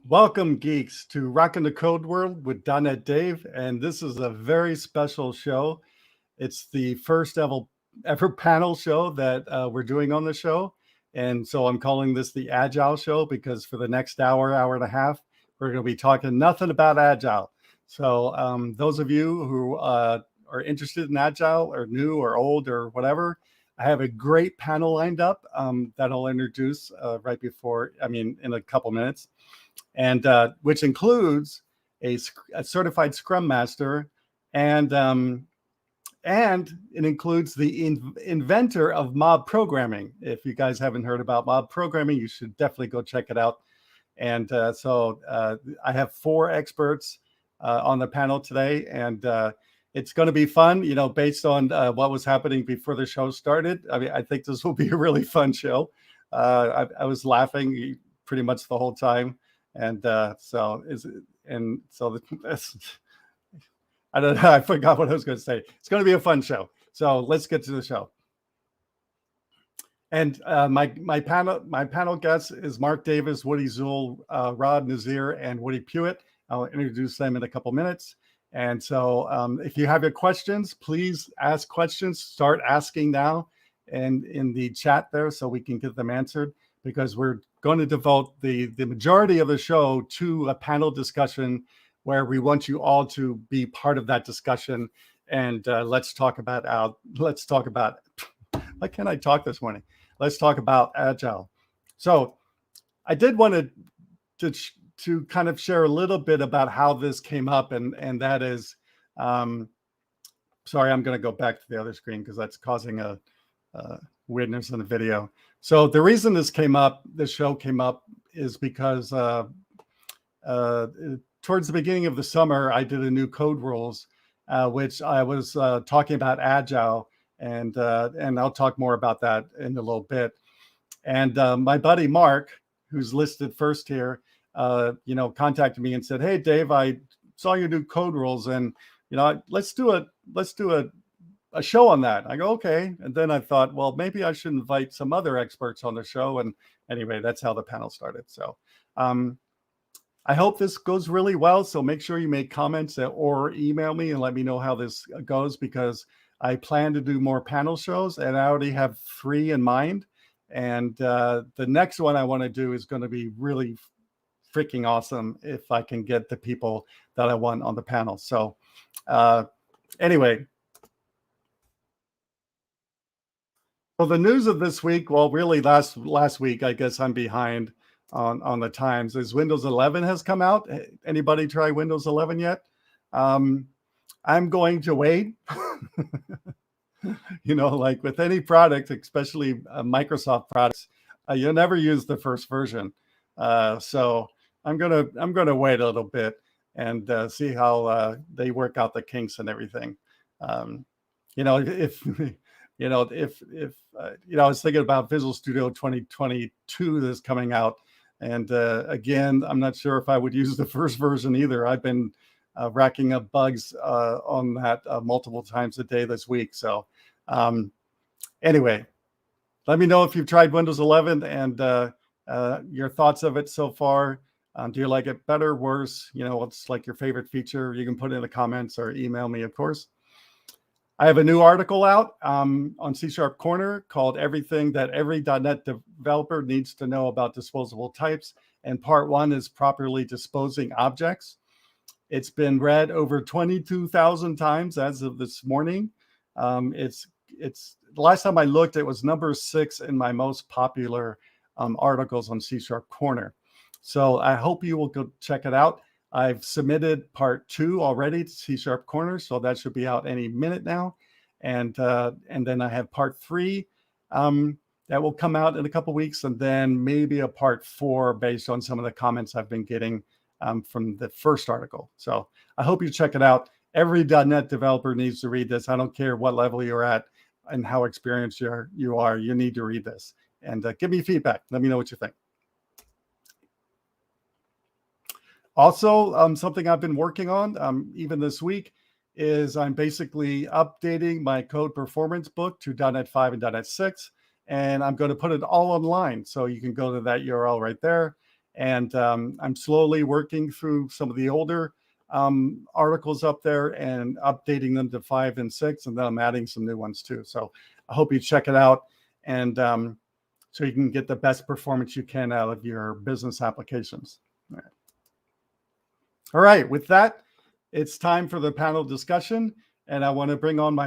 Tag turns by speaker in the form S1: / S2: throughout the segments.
S1: Welcome, geeks, to Rockin The Code World with dotNetDave, and this is a very special show. It's the first ever panel show that we're doing on the show, and so I'm calling this the Agile Show because for the next hour and a half, we're going to be talking nothing about Agile. So those of you who are interested in Agile or new or old or whatever, I have a great panel lined up that I'll introduce in a couple minutes, and which includes a certified Scrum Master, and it includes the inventor of mob programming. If you guys haven't heard about mob programming, you should definitely go check it out. And so I have 4 experts on the panel today, and it's going to be fun, based on what was happening before the show started. I mean, I think this will be a really fun show. I was laughing pretty much the whole time. And I don't know. I forgot what I was going to say. It's going to be a fun show. So let's get to the show. And my panel guest is Mark Davis, Woody Zuill, Rod Nazaire, and Woody Pewitt. I'll introduce them in a couple minutes. And so if you have your questions, please ask questions. Start asking now and in the chat there so we can get them answered, because we're going to devote the majority of the show to a panel discussion where we want you all to be part of that discussion. And let's talk about why can't I talk this morning? Let's talk about Agile. So I did want to kind of share a little bit about how this came up, and that is, sorry, I'm going to go back to the other screen because that's causing a weirdness in the video. So the reason this show came up, is because towards the beginning of the summer, I did a new code rules, which I was talking about Agile, and I'll talk more about that in a little bit. And my buddy Mark, who's listed first here, contacted me and said, "Hey, Dave, I saw your new code rules, and let's do a show on that." I go, "Okay." And then I thought, well, maybe I should invite some other experts on the show. And anyway, that's how the panel started. So I hope this goes really well. So make sure you make comments or email me and let me know how this goes, because I plan to do more panel shows, and I already have 3 in mind. And the next one I want to do is going to be really freaking awesome if I can get the people that I want on the panel. So anyway. So the news of this week, well, really last week, I guess I'm behind on the times, is Windows 11 has come out. Anybody try Windows 11 yet? I'm going to wait. Like with any product, especially Microsoft products, you'll never use the first version. So I'm gonna wait a little bit and see how they work out the kinks and everything. If I was thinking about Visual Studio 2022 that's coming out, and again, I'm not sure if I would use the first version either. I've been racking up bugs on that multiple times a day this week. So anyway, let me know if you've tried Windows 11 and your thoughts of it so far. Do you like it better, worse? What's like your favorite feature? You can put it in the comments or email me, of course. I have a new article out on CSharpCorner called "Everything That Every .NET Developer Needs to Know About Disposable Types." And part 1 is properly disposing objects. It's been read over 22,000 times as of this morning. It's the last time I looked, it was number 6 in my most popular articles on CSharpCorner. So I hope you will go check it out. I've submitted part 2 already to CSharpCorner, so that should be out any minute now. And then I have part 3 that will come out in a couple weeks, and then maybe a part 4 based on some of the comments I've been getting from the first article. So I hope you check it out. Every .NET developer needs to read this. I don't care what level you're at and how experienced you are. You need to read this, and give me feedback. Let me know what you think. Also, something I've been working on even this week is I'm basically updating my code performance book to .NET 5 and .NET 6, and I'm going to put it all online. So you can go to that URL right there And I'm slowly working through some of the older articles up there and updating them to 5 and 6, and then I'm adding some new ones too. So I hope you check it out, and so you can get the best performance you can out of your business applications. All right, with that, it's time for the panel discussion, and I want to bring on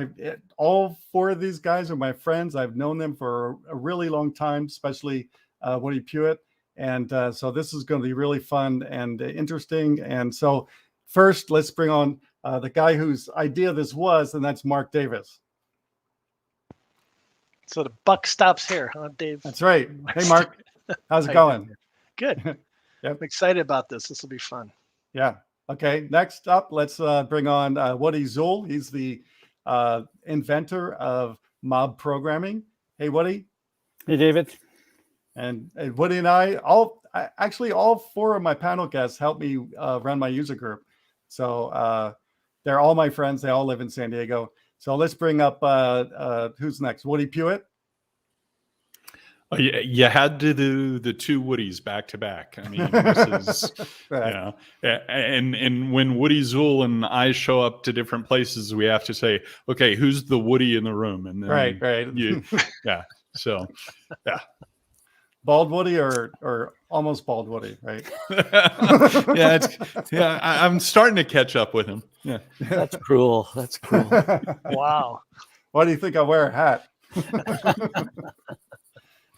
S1: all 4 of these guys are my friends. I've known them for a really long time, especially Woody Pewitt, and so this is going to be really fun and interesting. And so first, let's bring on the guy whose idea this was, and that's Mark Davis.
S2: So the buck stops here, huh, Dave?
S1: That's right. Hey, Mark. How's it going?
S2: Good.
S1: Yep.
S2: I'm excited about this. This will be fun.
S1: Yeah. Okay. Next up, let's bring on Woody Zuill. He's the inventor of mob programming. Hey, Woody.
S3: Hey, David.
S1: And Woody and I, all 4 of my panel guests help me run my user group. So they're all my friends. They all live in San Diego. So let's bring up who's next? Woody Pewitt.
S4: Oh, you had to do the 2 Woodies back to back. I mean, this is,
S1: Right.
S4: and when Woody Zuill and I show up to different places, we have to say, okay, who's the Woody in the room? And then
S1: right.
S4: So, yeah.
S1: Bald Woody or almost bald Woody, right?
S4: I'm starting to catch up with him. Yeah.
S3: That's cruel. That's cruel.
S2: Wow.
S1: Why do you think I wear a hat?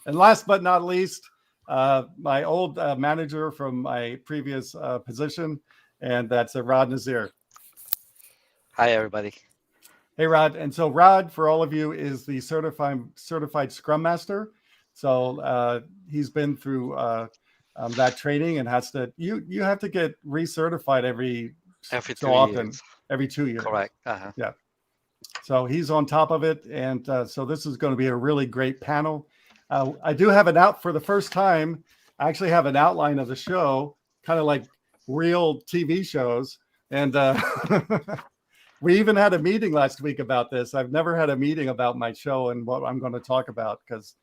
S1: And last but not least, my old manager from my previous position, and that's Rod Nazaire.
S5: Hi, everybody.
S1: Hey, Rod. And so Rod, for all of you, is the certified Scrum Master. So he's been through that training and has to. You have to get recertified every so
S5: 2
S1: often,
S5: years.
S1: every 2 years.
S5: Correct. Uh-huh.
S1: Yeah. So he's on top of it, and so this is going to be a really great panel. I do have it out for the first time. I actually have an outline of the show, kind of like real TV shows. And we even had a meeting last week about this. I've never had a meeting about my show and what I'm going to talk about, because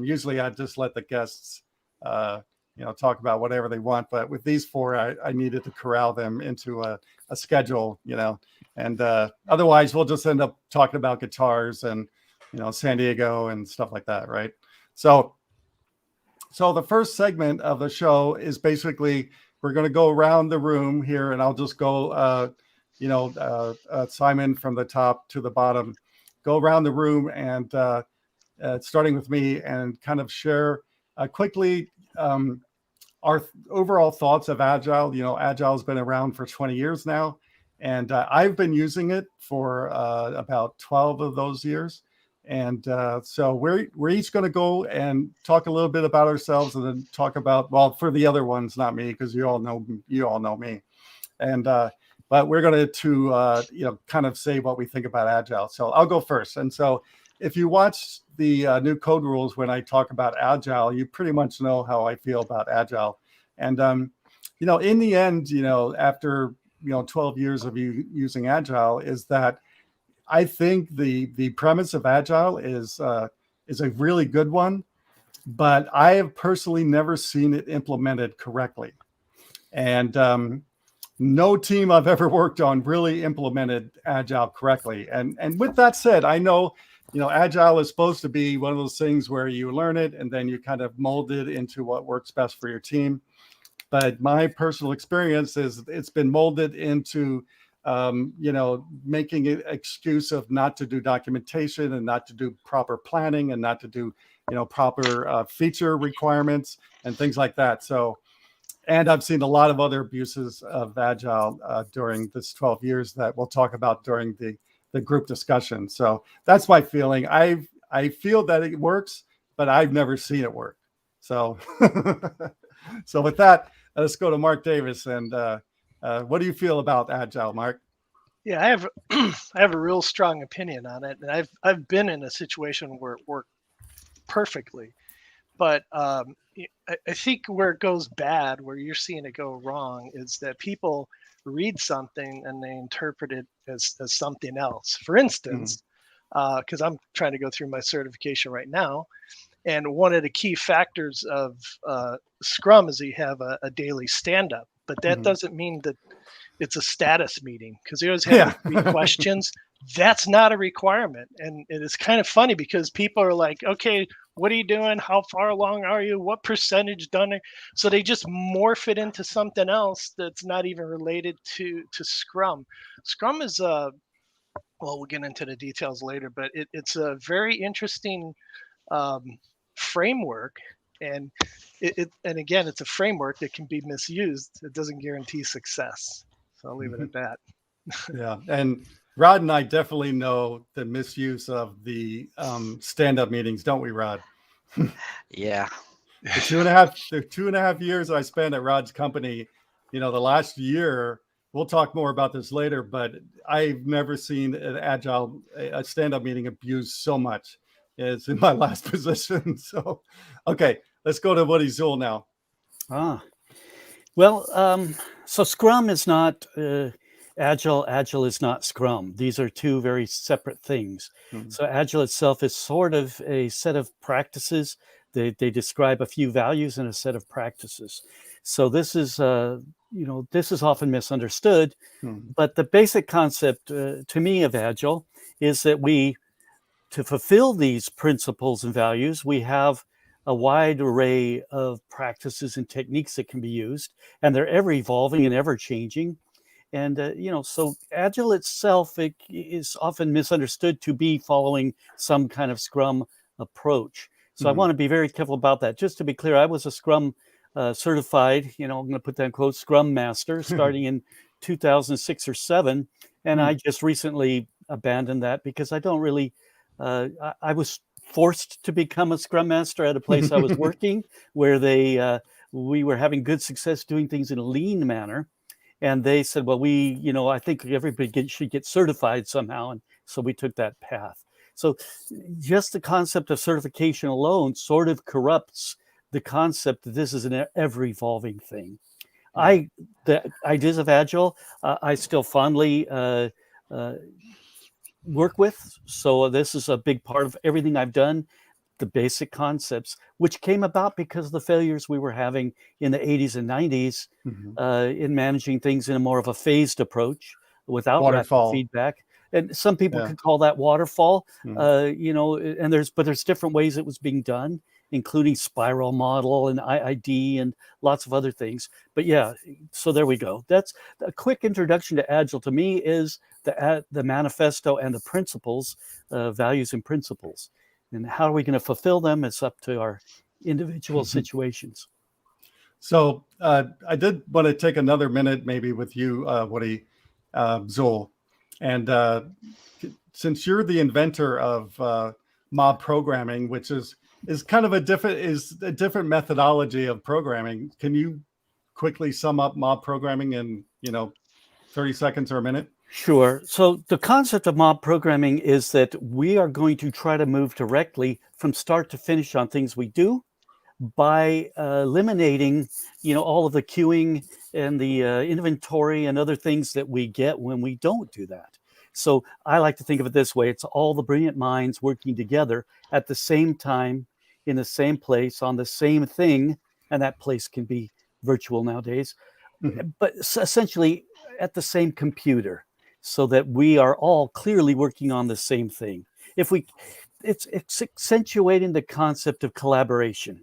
S1: usually I just let the guests, talk about whatever they want. But with these 4, I needed to corral them into a schedule, and otherwise we'll just end up talking about guitars and, San Diego and stuff like that. Right. So the first segment of the show is basically, we're going to go around the room here, and I'll just go, Simon, from the top to the bottom, go around the room and starting with me, and kind of share quickly our overall thoughts of Agile. Agile has been around for 20 years now, and I've been using it for about 12 of those years. And so we're each going to go and talk a little bit about ourselves, and then talk about, well, for the other ones, not me, because you all know me. And but we're going to kind of say what we think about Agile. So I'll go first. And so if you watch the new code rules when I talk about Agile, you pretty much know how I feel about Agile. And in the end, after 12 years of using Agile, is that I think the premise of Agile is a really good one, but I have personally never seen it implemented correctly. And no team I've ever worked on really implemented Agile correctly. And with that said, I know, Agile is supposed to be one of those things where you learn it and then you kind of mold it into what works best for your team. But my personal experience is it's been molded into making an excuse of not to do documentation and not to do proper planning and not to do, proper feature requirements and things like that. So, and I've seen a lot of other abuses of Agile during this 12 years that we'll talk about during the group discussion. So that's my feeling. I feel that it works, but I've never seen it work. So, so with that, let's go to Mark Davis. And what do you feel about Agile, Mark?
S2: Yeah, I have a real strong opinion on it, and I've been in a situation where it worked perfectly, but I think where it goes bad, where you're seeing it go wrong, is that people read something and they interpret it as something else. For instance, because I'm trying to go through my certification right now, And one of the key factors of Scrum is you have a daily stand-up, but that doesn't mean that it's a status meeting, because you always have 3 questions. That's not a requirement. And it is kind of funny because people are like, okay, what are you doing? How far along are you? What percentage done? So they just morph it into something else that's not even related to Scrum. Scrum is well, we'll get into the details later, but it's a very interesting framework, and and again, it's a framework that can be misused. It doesn't guarantee success. So I'll leave it at that.
S1: Yeah, and Rod and I definitely know the misuse of the stand-up meetings, don't we, Rod?
S5: Yeah.
S1: The 2.5 years I spent at Rod's company, the last year, we'll talk more about this later, but I've never seen a stand-up meeting abused so much as in my last position. So, okay, let's go to Woody Zuill now.
S3: Well, so Scrum is not Agile. Agile is not Scrum. These are 2 very separate things. So Agile itself is sort of a set of practices. They describe a few values and a set of practices. So this is, this is often misunderstood. But the basic concept to me of Agile is that to fulfill these principles and values, we have a wide array of practices and techniques that can be used, and they're ever evolving and ever changing. And, so Agile itself is often misunderstood to be following some kind of Scrum approach. So I want to be very careful about that. Just to be clear, I was a Scrum certified, I'm going to put that in quotes, Scrum Master starting in 2006 or 7. And I just recently abandoned that because I don't really, I was forced to become a Scrum Master at a place I was working where we were having good success doing things in a lean manner. And they said, well, I think everybody should get certified somehow. And so we took that path. So just the concept of certification alone sort of corrupts the concept that this is an ever-evolving thing. The ideas of Agile, I still fondly work with. So this is a big part of everything I've done. The basic concepts, which came about because of the failures we were having in the 80s and 90s in managing things in a more of a phased approach without
S1: Waterfall
S3: rapid feedback. And some people could call that waterfall, and there's different ways it was being done, including spiral model and IID and lots of other things. But so there we go. That's a quick introduction to Agile. To me, is the manifesto and the principles, values and principles. And how are we going to fulfill them? It's up to our individual situations.
S1: So I did want to take another minute maybe with you, Woody Zuill. And since you're the inventor of mob programming, which is kind of a different methodology of programming, can you quickly sum up mob programming in 30 seconds or a minute?
S3: Sure. So the concept of mob programming is that we are going to try to move directly from start to finish on things we do by eliminating, all of the queuing and the inventory and other things that we get when we don't do that. So I like to think of it this way. It's all the brilliant minds working together at the same time, in the same place, on the same thing. And that place can be virtual nowadays, but essentially at the same computer, so that we are all clearly working on the same thing. It's accentuating the concept of collaboration.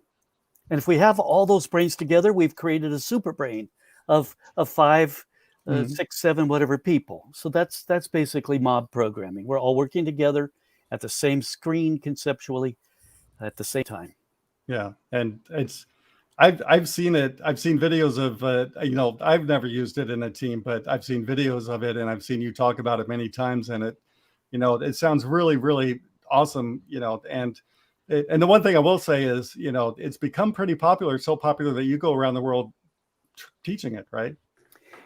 S3: And if we have all those brains together, we've created a super brain of 5, 6, 7, whatever people. So that's basically mob programming. We're all working together at the same screen conceptually at the same time.
S1: Yeah, and I've seen it. I've seen videos of I've never used it in a team, but I've seen videos of it, and I've seen you talk about it many times. And it sounds really, really awesome. And the one thing I will say is, it's become pretty popular. So popular that you go around the world teaching it, right?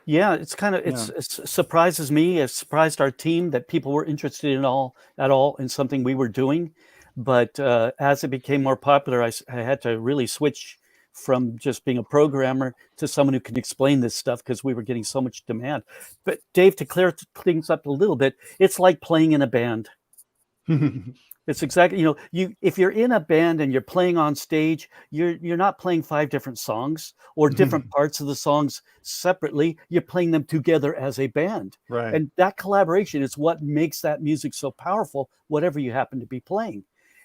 S3: Yeah, it's kind of it surprises me. It surprised our team that people were interested at all in something we were doing. But as it became more popular, I had to really switch from just being a programmer to someone who can explain this stuff, because we were getting so much demand. But Dave, to clear things up a little bit, it's like playing in a band. It's exactly, if you're in a band and you're playing on stage, you're not playing 5 different songs or different parts of the songs separately. You're playing them together as a band.
S1: Right.
S3: And that collaboration is what makes that music so powerful, whatever you happen to be playing.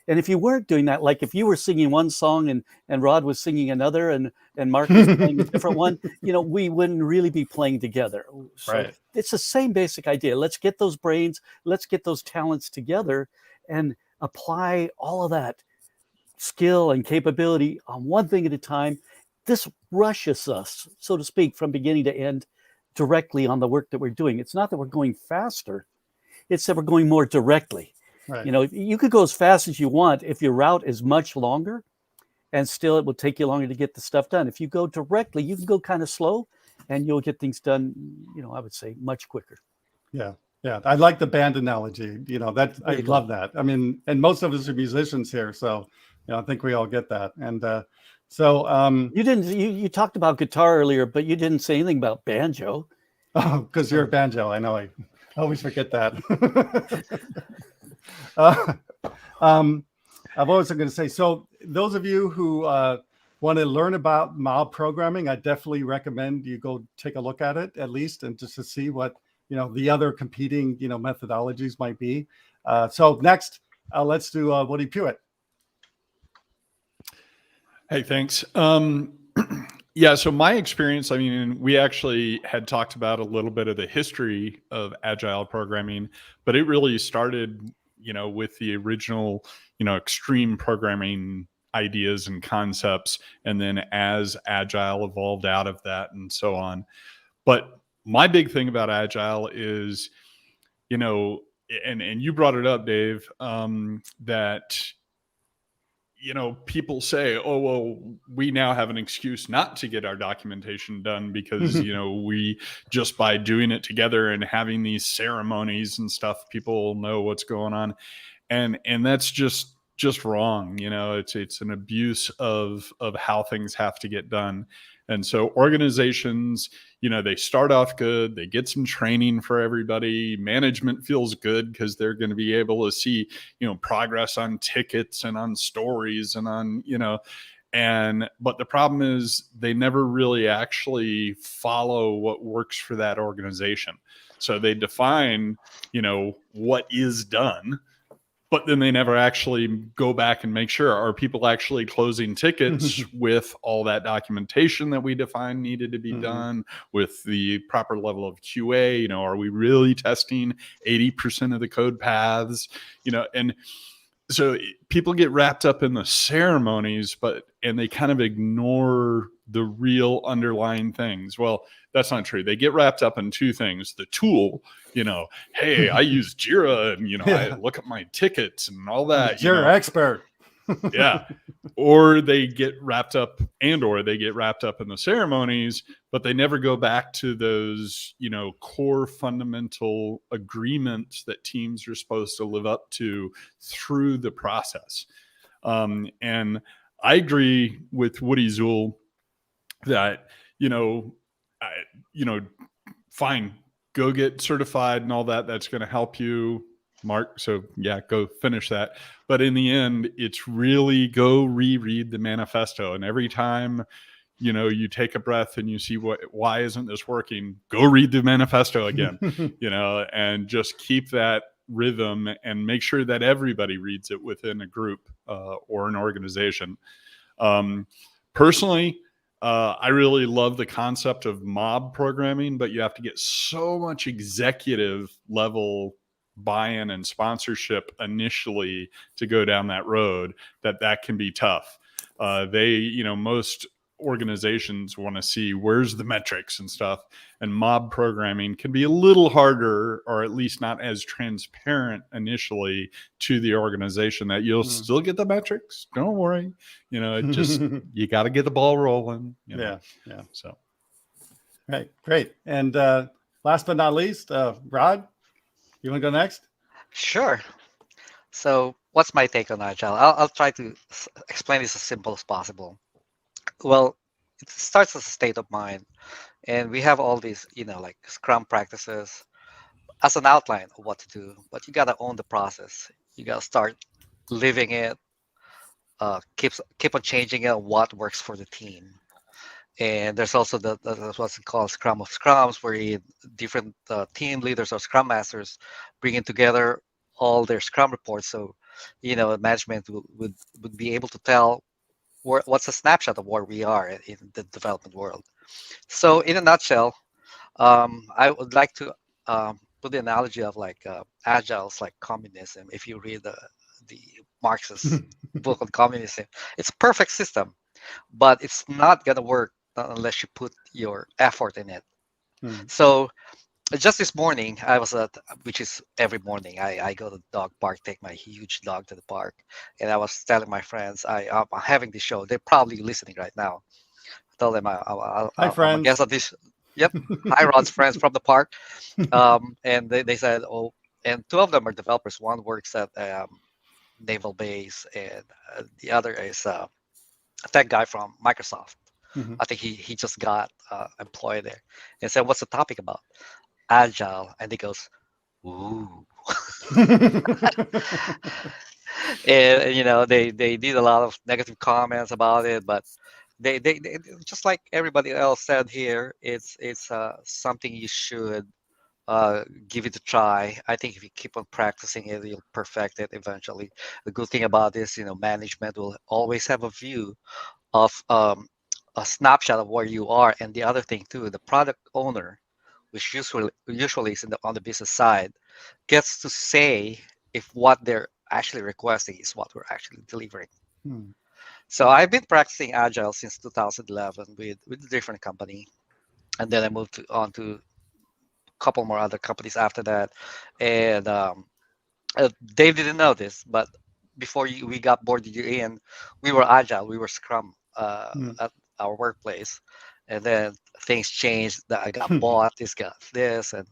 S3: And if you weren't doing that, like if you were singing one song and Rod was singing another and Mark was playing a different one, we wouldn't really be playing together. So
S1: Right.
S3: it's the same basic idea. Let's get those brains, let's get those talents together and apply all of that skill and capability on one thing at a time. This rushes us, so to speak, from beginning to end directly on the work that we're doing. It's not that we're going faster, it's that we're going more directly.
S1: Right.
S3: You could go as fast as you want if your route is much longer, and still it will take you longer to get the stuff done. If you go directly, you can go kind of slow and you'll get things done, I would say much quicker.
S1: Yeah. Yeah. I like the band analogy. I love that. I mean, and most of us are musicians here. So, I think we all get that. And
S3: you talked about guitar earlier, but you didn't say anything about banjo.
S1: Oh, because you're a banjo. I know. I always forget that. I've always going to say, so those of you who want to learn about mob programming, I definitely recommend you go take a look at it at least, and just to see what, the other competing, methodologies might be. So next, let's do Woody Pewitt.
S4: Hey, thanks. Yeah, so my experience, we actually had talked about a little bit of the history of Agile programming, but it really started, with the original, extreme programming ideas and concepts, and then as Agile evolved out of that and so on. But my big thing about Agile is, and you brought it up, Dave, that people say, oh, well, we now have an excuse not to get our documentation done because, we just by doing it together and having these ceremonies and stuff, people know what's going on. And that's just wrong. It's an abuse of how things have to get done. And so organizations, they start off good, they get some training for everybody. Management feels good because they're going to be able to see, progress on tickets and on stories and on, but the problem is they never really actually follow what works for that organization. So they define, what is done, but then they never actually go back and make sure, are people actually closing tickets with all that documentation that we defined needed to be done, with the proper level of QA? Are we really testing 80% of the code paths? And so people get wrapped up in the ceremonies, and they kind of ignore the real underlying things. Well, that's not true. They get wrapped up in two things: the tool, hey, I use Jira and, I look at my tickets and all that.
S1: Jira expert.
S4: Yeah. Or they get wrapped up in the ceremonies, but they never go back to those, core fundamental agreements that teams are supposed to live up to through the process. And I agree with Woody Zuill that, fine, go get certified and all that. That's going to help you, Mark. So yeah, go finish that. But in the end, it's really go reread the manifesto. And every time, you take a breath and you see why isn't this working, go read the manifesto again, and just keep that rhythm and make sure that everybody reads it within a group or an organization. Personally, I really love the concept of mob programming, but you have to get so much executive level buy-in and sponsorship initially to go down that road that can be tough. Most organizations want to see where's the metrics and stuff, and mob programming can be a little harder, or at least not as transparent initially to the organization, that you'll still get the metrics. Don't worry. It just, you got to get the ball rolling.
S1: Yeah.
S4: So.
S1: Right. Great. And last but not least, Rod, you want to go next?
S5: Sure. So what's my take on Agile? I'll try to explain this as simple as possible. Well, it starts as a state of mind, and we have all these, like Scrum practices as an outline of what to do, but you got to own the process. You got to start living it, keep on changing it, what works for the team. And there's also the what's called Scrum of Scrums, where different team leaders or Scrum Masters bringing together all their Scrum reports. So, management would be able to tell what's a snapshot of where we are in the development world. So, in a nutshell, I would like to put the analogy of like Agile's like communism. If you read the Marxist book on communism, it's a perfect system, but it's not gonna work unless you put your effort in it. So just this morning, I was which is every morning, I go to the dog park, take my huge dog to the park, and I was telling my friends, I'm having this show. They're probably listening right now. I told them
S1: Hi,
S5: I'm a
S1: friends.
S5: guest of this. Yep. Hi, Rod's friends from the park. And they said, oh, and two of them are developers. One works at Naval Base, and the other is a tech guy from Microsoft. I think he just got employed there. And said, what's the topic about? Agile. And he goes, ooh. And they did a lot of negative comments about it, but they just like everybody else said here, it's something you should give it a try. I think if you keep on practicing it, you'll perfect it eventually. The good thing about this, management will always have a view of a snapshot of where you are. And the other thing too, the product owner, which usually is on the business side, gets to say if what they're actually requesting is what we're actually delivering. So I've been practicing Agile since 2011 with a different company, and then I moved on to a couple more other companies after that. And Dave didn't know this, but before we got boarded you in, we were Agile, we were Scrum at our workplace, and then things changed. That I got bought, this got this, and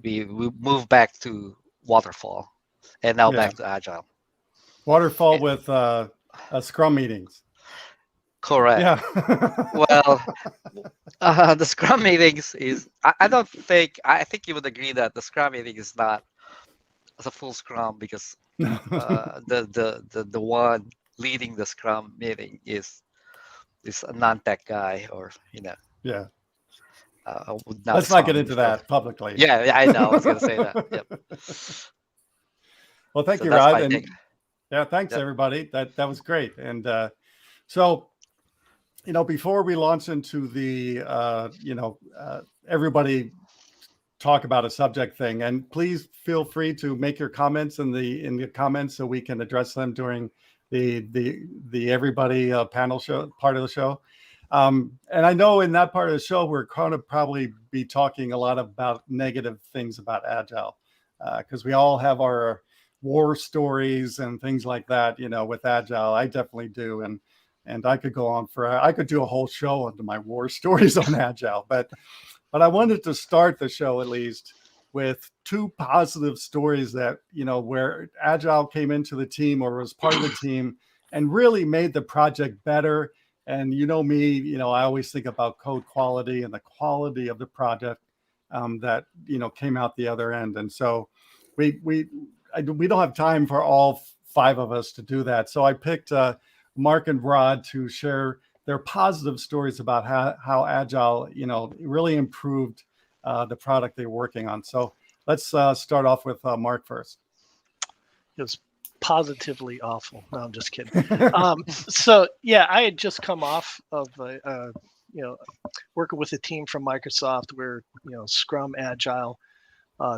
S5: we moved back to Waterfall, and now back to Agile.
S1: Waterfall with Scrum meetings.
S5: Correct.
S1: Yeah.
S5: Well, the Scrum meetings is, I think you would agree that the Scrum meeting is not as a full Scrum, because the one leading the Scrum meeting is a non-tech guy, or
S1: Yeah.
S5: would not
S1: Let's not get into that publicly.
S5: Yeah, I know. I was going to say that. Yep.
S1: Well, thank
S5: So
S1: you,
S5: that's
S1: Rod.
S5: my
S1: And
S5: take.
S1: yeah, thanks
S5: Yep.
S1: everybody. That was great. And so, before we launch into the, everybody talk about a subject thing, and please feel free to make your comments in the comments so we can address them during the everybody panel show part of the show. And I know in that part of the show, we're going to probably be talking a lot about negative things about Agile, because we all have our war stories and things like that, with Agile. I definitely do. And I could go on I could do a whole show on my war stories on Agile, but I wanted to start the show at least with two positive stories that, where Agile came into the team or was part of the team and really made the project better. And me, I always think about code quality and the quality of the project that, came out the other end. And so we don't have time for all five of us to do that. So I picked Mark and Rod to share their positive stories about how Agile, really improved the product they're working on. So let's start off with Mark first.
S2: It was positively awful. No, I'm just kidding. So yeah, I had just come off of working with a team from Microsoft where Scrum, Agile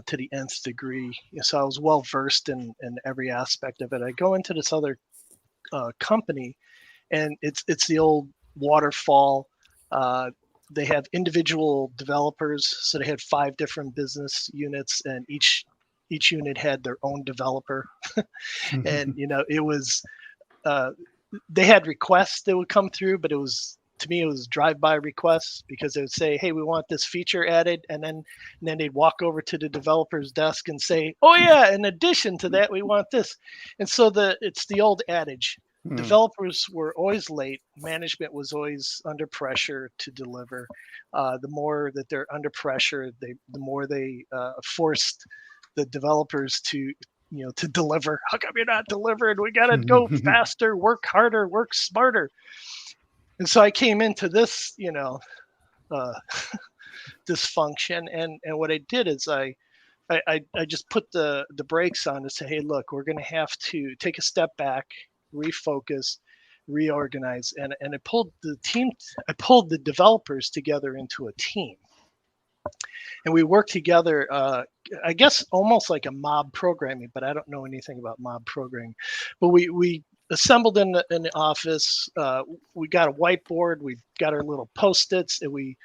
S2: to the nth degree. So I was well versed in every aspect of it. I go into this other company, and it's the old waterfall. They have individual developers, so they had 5 different business units, and each unit had their own developer. And it was they had requests that would come through, but to me it was drive-by requests, because they would say, hey, we want this feature added, and then they'd walk over to the developer's desk and say, oh yeah, in addition to that, we want this. And so it's the old adage, developers were always late, management was always under pressure to deliver. The more that they're under pressure, the more they forced the developers to to deliver. How come you're not delivering? We got to go faster, work harder, work smarter. And so I came into this, dysfunction. And what I did is I just put the brakes on to say, hey, look, we're going to have to take a step back, refocus, reorganize. And I pulled the developers together into a team. And we worked together, I guess, almost like a mob programming, but I don't know anything about mob programming. But we assembled in the office. We got a whiteboard. We got our little Post-its, and we,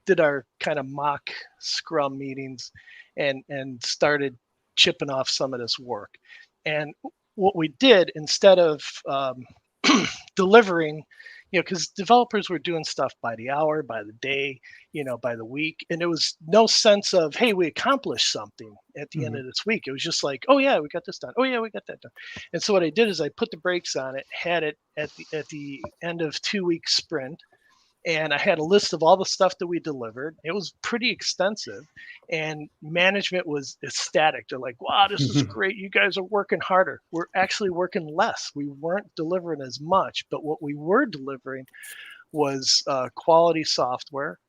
S2: did our kind of mock Scrum meetings, and started chipping off some of this work. And what we did, instead of delivering, because developers were doing stuff by the hour, by the day, by the week. And there was no sense of, hey, we accomplished something at the end of this week. It was just like, oh yeah, we got this done. Oh yeah, we got that done. And so what I did is I put the brakes on it, had it at the end of 2-week sprint. And I had a list of all the stuff that we delivered. It was pretty extensive, and management was ecstatic. They're like, wow, this is great. You guys are working harder. We're actually working less. We weren't delivering as much, but what we were delivering was quality software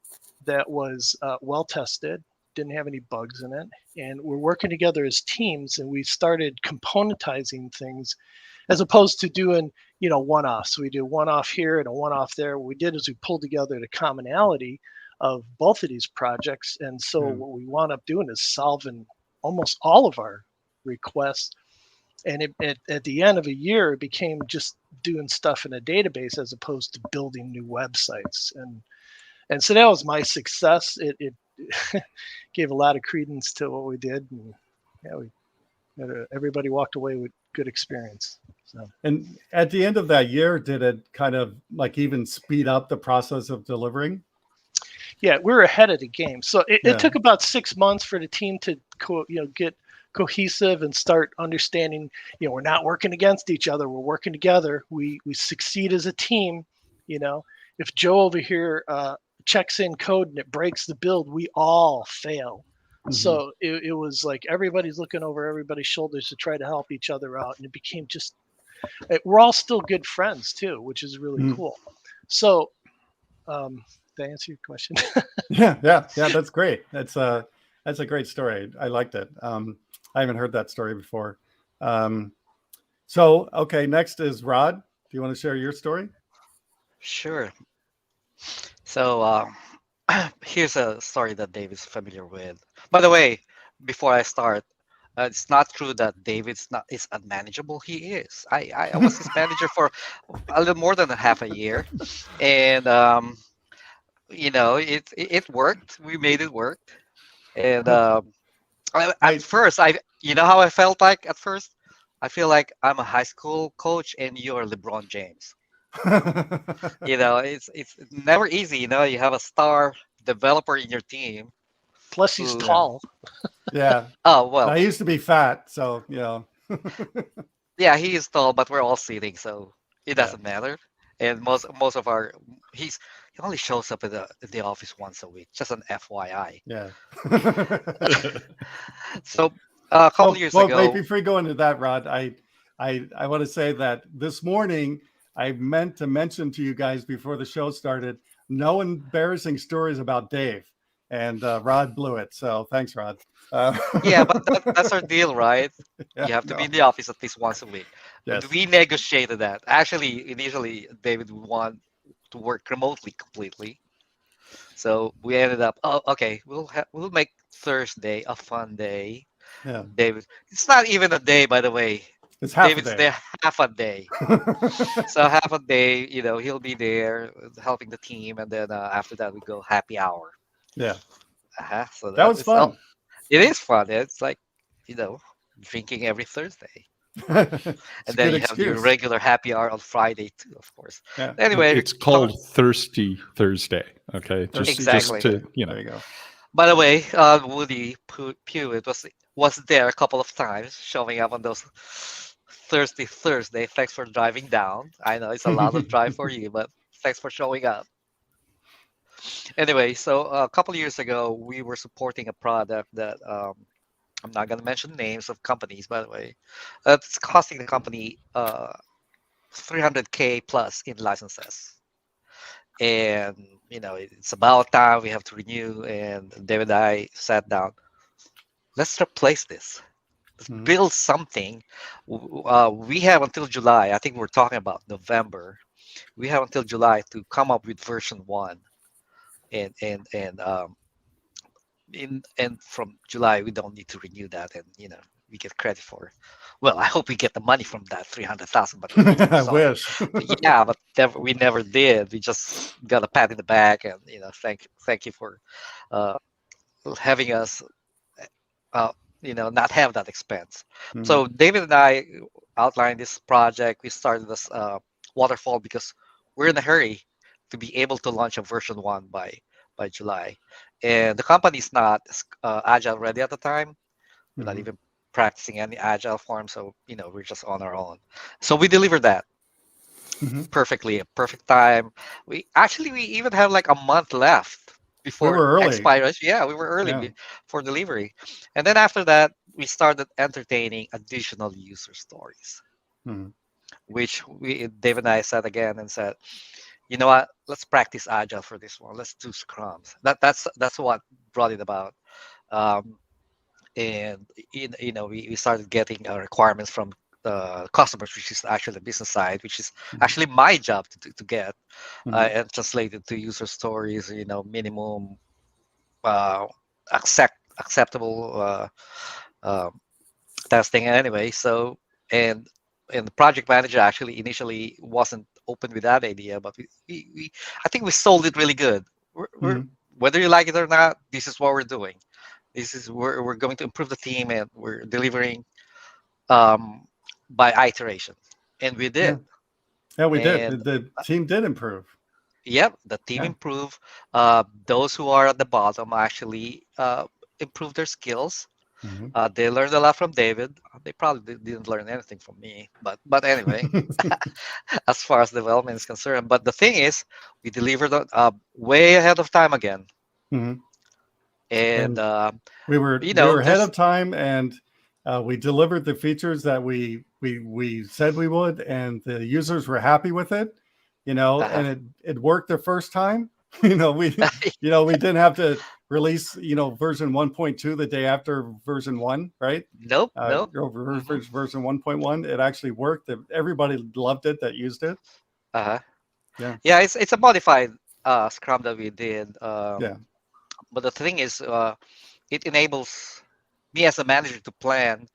S2: that was well tested, didn't have any bugs in it. And we're working together as teams, and we started componentizing things as opposed to doing, one-offs. So we do one-off here and a one-off there. What we did is we pulled together the commonality of both of these projects. And so what we wound up doing is solving almost all of our requests. And at the end of a year, it became just doing stuff in a database as opposed to building new websites. And so that was my success. It gave a lot of credence to what we did. And everybody walked away with good experience. So.
S1: And at the end of that year, did it kind of like even speed up the process of delivering?
S2: Yeah, we were ahead of the game. So it took about 6 months for the team to get cohesive and start understanding, we're not working against each other. We're working together. We succeed as a team. If Joe over here checks in code and it breaks the build, we all fail. So it was like everybody's looking over everybody's shoulders to try to help each other out. And it became we're all still good friends too, which is really cool. So did I answer your question?
S1: Yeah, that's great. That's a great story. I liked it. I haven't heard that story before. So, okay, next is Rod. Do you want to share your story?
S5: Sure. So here's a story that Dave is familiar with. By the way, before I start, it's not true that David's is unmanageable. He is. I was his manager for a little more than a half a year, and it worked. We made it work. And at first, how I felt like at first? I feel like I'm a high school coach and you're LeBron James. It's never easy. You have a star developer in your team.
S2: Plus he's tall.
S1: Yeah.
S5: Oh, well.
S1: I used to be fat, so,
S5: Yeah, he is tall, but we're all sitting, so it doesn't matter. And most of he only shows up in the office once a week, just an FYI.
S1: Yeah.
S5: So a couple years ago.
S1: Wait, before you go into that, Rod, I want to say that this morning I meant to mention to you guys before the show started, no embarrassing stories about Dave. And Rod blew it. So thanks, Rod.
S5: Yeah, but that's our deal, right?
S1: Yeah,
S5: you have to be in the office at least once a week.
S1: Yes.
S5: But we negotiated that. Actually, initially, David would want to work remotely completely. So we ended up, okay, we'll make Thursday a fun day.
S1: Yeah.
S5: David, it's not even a day, by the way.
S1: It's half
S5: David's
S1: a day.
S5: there half a day. So half a day, he'll be there helping the team, and then after that we go happy hour.
S1: Yeah.
S5: So
S1: that was fun.
S5: It is fun. It's like, drinking every Thursday. And then you have your regular happy hour on Friday too, of course.
S1: Yeah.
S5: Anyway,
S4: it's called Thirsty Thursday. Okay.
S5: Exactly.
S4: Just to,
S1: There you go.
S5: By the way, Woody Pewitt was there a couple of times, showing up on those Thirsty Thursday. Thanks for driving down. I know it's a lot of drive for you, but thanks for showing up. Anyway, so a couple of years ago, we were supporting a product that I'm not going to mention names of companies, by the way. It's costing the company 300K plus in licenses. And, it's about time we have to renew. And David and I sat down. Let's replace this. Let's build something. We have until July. I think we're talking about November. We have until July to come up with version 1. And from July we don't need to renew that, and we get credit for it. Well, I hope we get the money from that 300,000, but
S1: I wish.
S5: yeah, but we never did. We just got a pat in the back, and thank you for having us not have that expense. So David and I outlined this project. We started this waterfall because we're in a hurry to be able to launch a version 1 by July. And the company's not agile ready at the time. We're not even practicing any agile form, so we're just on our own. So we delivered that perfectly, a perfect time. We even have like a month left before
S1: we were early.
S5: expiration. Yeah, we were early for delivery. And then after that, we started entertaining additional user stories, which Dave and I sat again and said, you know what? Let's practice agile for this one. Let's do scrums. That's what brought it about. And we started getting requirements from the customers, which is actually the business side, which is actually my job to get and translate it to user stories. Minimum acceptable testing anyway. So and the project manager actually initially wasn't open with that idea, but we I think we sold it really good. We're whether you like it or not, this is what we're doing. This is we're going to improve the team, and we're delivering by iteration, and we did.
S1: Yeah, we did. The team did improve.
S5: Yep, the team improved. Those who are at the bottom actually improved their skills. They learned a lot from David. They probably didn't learn anything from me, but anyway, as far as development is concerned. But the thing is, we delivered way ahead of time again, and
S1: we were ahead of time, and we delivered the features that we said we would, and the users were happy with it. And it worked the first time. we didn't have to release version 1.2 the day after version 1, right?
S5: Nope.
S1: Version 1.1, it actually worked. Everybody loved it that used it.
S5: It's a modified Scrum that we did. But the thing is, it enables me as a manager to plan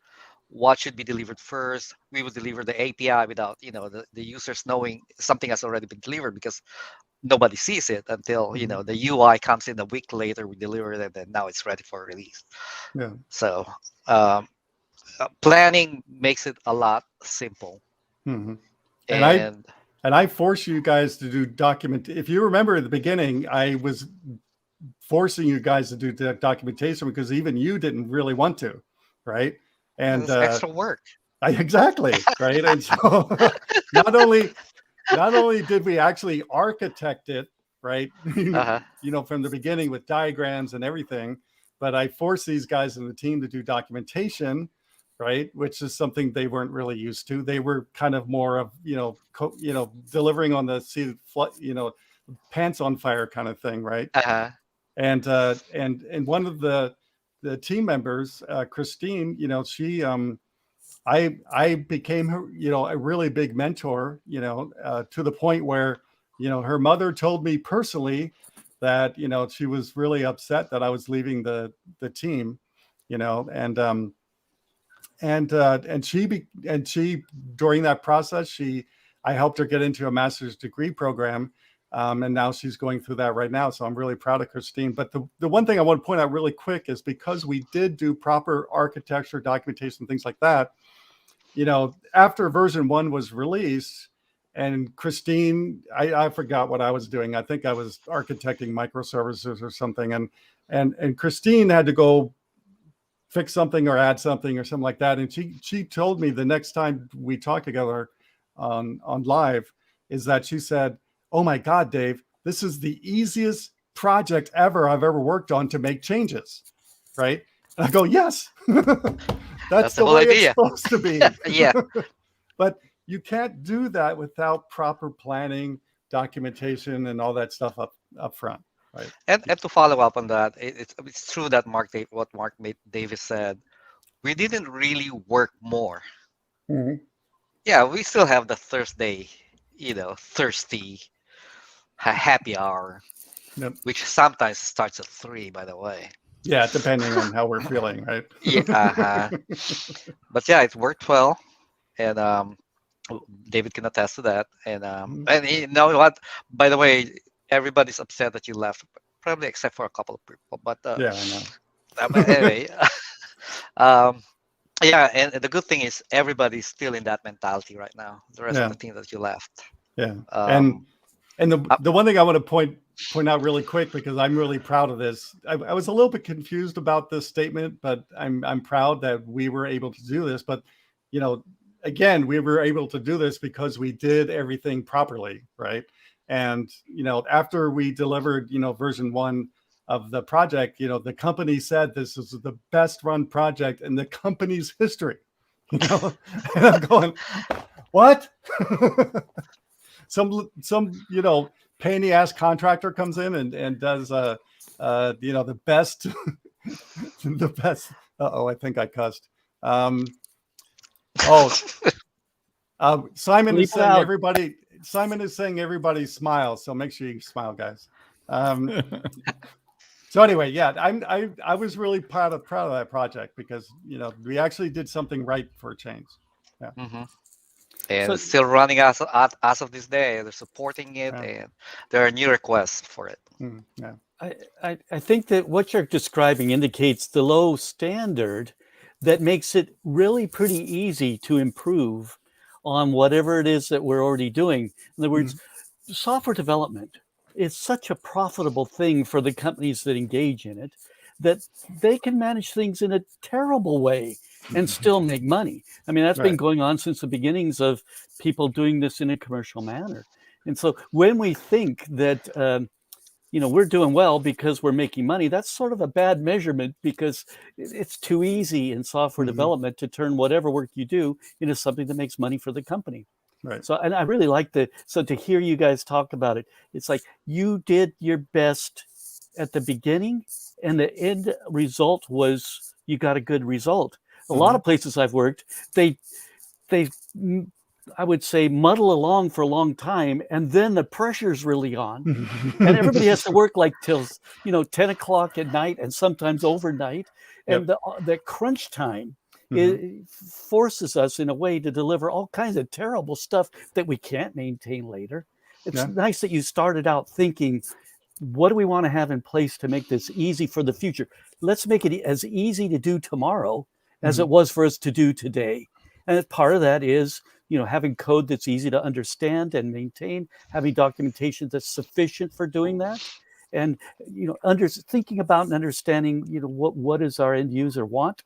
S5: what should be delivered first. We would deliver the API without the users knowing something has already been delivered, because nobody sees it until the UI comes in a week later. We deliver it, and now it's ready for release. So planning makes it a lot simple.
S1: And I force you guys to do document. If you remember at the beginning, I was forcing you guys to do documentation because even you didn't really want to, right? And
S5: extra work.
S1: Exactly, right? And so not only did we actually architect it, right? From the beginning with diagrams and everything, but I forced these guys in the team to do documentation, right? Which is something they weren't really used to. They were kind of more of, delivering on the pants on fire kind of thing, right? And one of the team members, Christine, she I became her, a really big mentor, to the point where, her mother told me personally that, she was really upset that I was leaving the team, and she during that process, I helped her get into a master's degree program. And now she's going through that right now. So I'm really proud of Christine. But the one thing I want to point out really quick is because we did do proper architecture, documentation, things like that, after version 1 was released, and Christine, I forgot what I was doing. I think I was architecting microservices or something. And Christine had to go fix something or add something or something like that. And she told me the next time we talked together on live is that she said, "Oh my God, Dave, this is the easiest project ever I've ever worked on to make changes," right? I go, yes. That's
S5: the
S1: the
S5: whole
S1: way
S5: idea.
S1: it's supposed to be.
S5: Yeah.
S1: But you can't do that without proper planning, documentation, and all that stuff up front, right?
S5: And to follow up on that, it's true that what Davis said. We didn't really work more.
S1: Mhm.
S5: Yeah, we still have the Thursday, thirsty happy hour,
S1: Yep.
S5: which sometimes starts at 3, by the way.
S1: Yeah, depending on how we're feeling, right?
S5: Yeah, but yeah, it worked well, and David can attest to that. And you know what? By the way, everybody's upset that you left, probably except for a couple of people. But
S1: Yeah, I know.
S5: but anyway, yeah, and the good thing is everybody's still in that mentality right now. The rest of the team that you left.
S1: Yeah,
S5: Um,
S1: and the one thing I want to point out really quick, because I'm really proud of this. I was a little bit confused about this statement, but I'm proud that we were able to do this. But again, we were able to do this because we did everything properly, right? And after we delivered version 1 of the project, the company said this is the best run project in the company's history. And I'm going, what? some pain in the ass contractor comes in and does the best the best. I think I cussed. Simon is saying everybody. Simon is saying everybody smiles, so make sure you smile, guys. So anyway, yeah, I was really proud of that project because we actually did something right for a change. Yeah.
S5: Mm-hmm. And it's still running as of this day. They're supporting it, and there are new requests for it.
S1: Yeah.
S3: I think that what you're describing indicates the low standard that makes it really pretty easy to improve on whatever it is that we're already doing. In other words, software development is such a profitable thing for the companies that engage in it that they can manage things in a terrible way and still make money. I mean, that's been going on since the beginnings of people doing this in a commercial manner. And so when we think that, we're doing well because we're making money, that's sort of a bad measurement because it's too easy in software development to turn whatever work you do into something that makes money for the company.
S1: Right.
S3: So, and I really like to hear you guys talk about it. It's like you did your best at the beginning and the end result was you got a good result. A lot of places I've worked, they I would say muddle along for a long time, and then the pressure's really on, and everybody has to work like till 10 o'clock at night, and sometimes overnight, and the crunch time it forces us in a way to deliver all kinds of terrible stuff that we can't maintain later. It's nice that you started out thinking, what do we want to have in place to make this easy for the future? Let's make it as easy to do tomorrow as it was for us to do today. And part of that is, having code that's easy to understand and maintain, having documentation that's sufficient for doing that. And, thinking about and understanding, what does our end user want?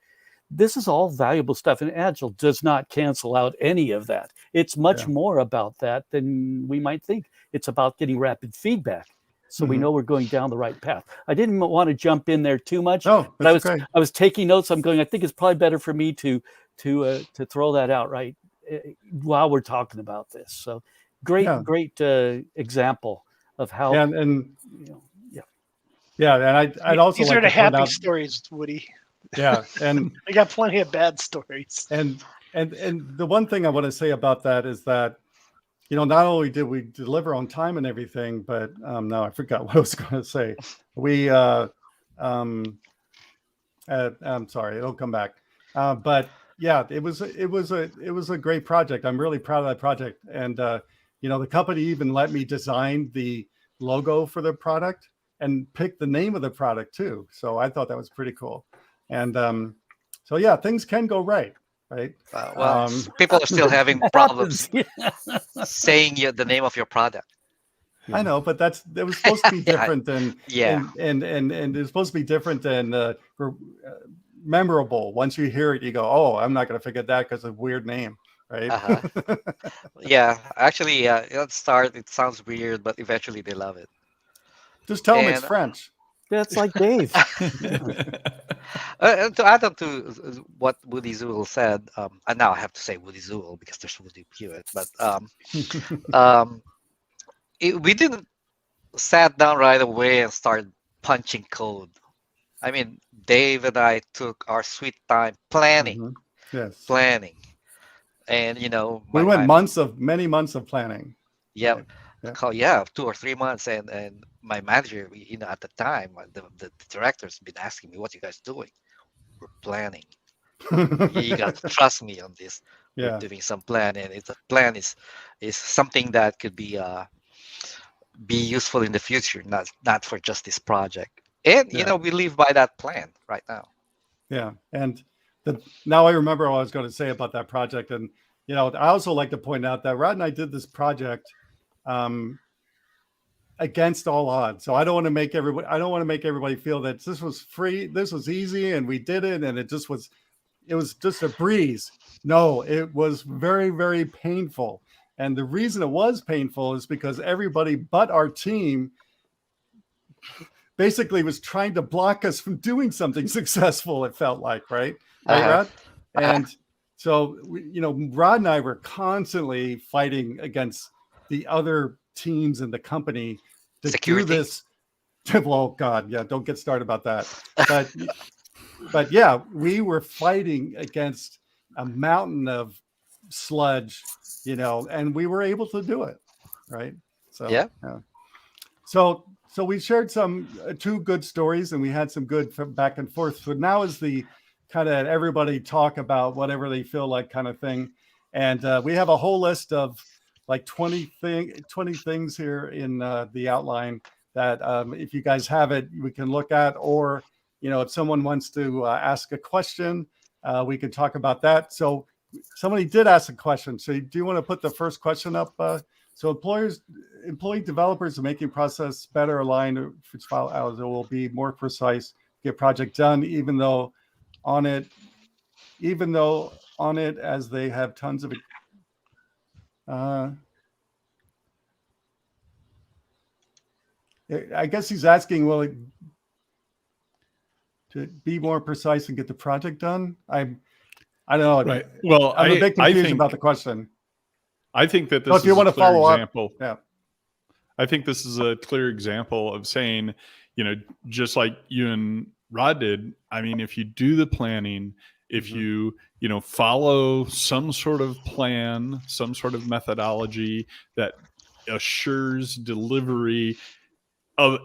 S3: This is all valuable stuff. And Agile does not cancel out any of that. It's much more about that than we might think. It's about getting rapid feedback, so we know we're going down the right path. I didn't want to jump in there too much, but I was taking notes. I'm going, I think it's probably better for me to throw that out right while we're talking about this. So great example of how. And
S1: I'd also
S2: these
S1: like
S2: are the
S1: to point
S2: happy
S1: out,
S2: stories, Woody.
S1: Yeah, and
S2: I got plenty of bad stories.
S1: And the one thing I want to say about that is that, not only did we deliver on time and everything, but now I forgot what I was going to say. We I'm sorry, it'll come back. But yeah, it was a great project. I'm really proud of that project. And the company even let me design the logo for the product and pick the name of the product too. So I thought that was pretty cool. And so yeah, things can go right.
S5: People are still having problems saying the name of your product.
S1: I know, but that was supposed to be different than and it was supposed to be different than memorable. Once you hear it, you go, "Oh, I'm not going to forget that because of a weird name." Right?
S5: Yeah, actually, at the start it sounds weird, but eventually they love it.
S1: Just tell them it's French.
S3: That's like Dave.
S5: To add on to what Woody Zuill said, and now I have to say Woody Zuill because there's Woody Pewitt, but we didn't sat down right away and started punching code. I mean, Dave and I took our sweet time planning,
S1: Yes.
S5: planning, and
S1: we went many months of planning.
S5: Yeah,
S1: Right.
S5: yeah, 2 or 3 months, and my manager, at the time, the director's been asking me, "What you guys doing?" We're planning. You got to trust me on this. We're doing some plan, and it's a plan is something that could be useful in the future, not for just this project. And we live by that plan right now.
S1: Yeah, and now I remember what I was going to say about that project, and I also like to point out that Rod and I did this project against all odds. So I don't want to make everybody feel that this was free, this was easy, and we did it, and it was just a breeze. No, it was very, very painful. And the reason it was painful is because everybody but our team basically was trying to block us from doing something successful, it felt like, right, Rod? And so, Rod and I were constantly fighting against the other teams in the company to do this. Well, God, yeah, don't get started about that. But yeah, we were fighting against a mountain of sludge, and we were able to do it, right? So yeah. So we shared two good stories, and we had some good back and forth. So now is the kind of everybody talk about whatever they feel like kind of thing, and we have a whole list of like 20 things here in the outline that if you guys have it, we can look at, or if someone wants to ask a question, we can talk about that. So somebody did ask a question. So do you want to put the first question up? So employee developers are making process better aligned, which file hours will be more precise, get project done, even though on it as they have tons of I guess he's asking, to be more precise and get the project done. I don't know.
S4: Right. Well,
S1: I'm a bit confused about the question.
S4: I think that this
S1: if you want to follow example.
S4: Up, I think this is a clear example of saying, just like you and Rod did. I mean, if you do the planning, if you follow some sort of plan, some sort of methodology that assures delivery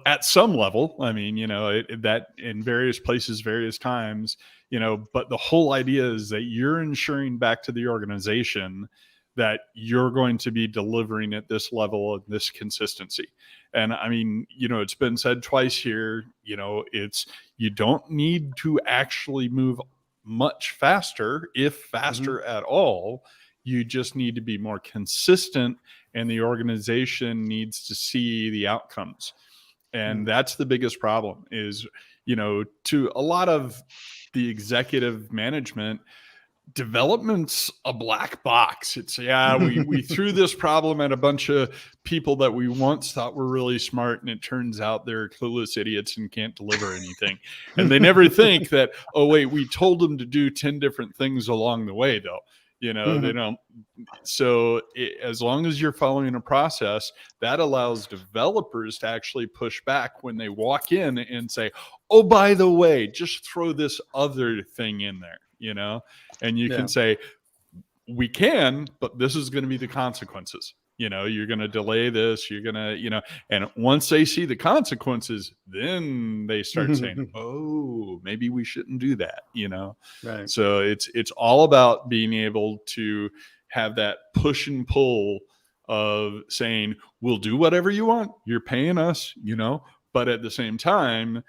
S4: at some level. I mean, that in various places, various times, but the whole idea is that you're ensuring back to the organization that you're going to be delivering at this level of this consistency. And I mean, it's been said twice here, you don't need to actually move much faster, if faster at all. You just need to be more consistent, and the organization needs to see the outcomes. And that's the biggest problem is, to a lot of the executive management, development's a black box. It's we threw this problem at a bunch of people that we once thought were really smart, and it turns out they're clueless idiots and can't deliver anything. And they never think that, oh wait, we told them to do 10 different things along the way though. They don't. So as long as you're following a process, that allows developers to actually push back when they walk in and say, oh, by the way, just throw this other thing in there, and you can say, we can, but this is going to be the consequences. You're going to delay this, you're going to, and once they see the consequences, then they start saying, oh, maybe we shouldn't do that, Right. So it's all about being able to have that push and pull of saying, we'll do whatever you want. You're paying us, but at the same time,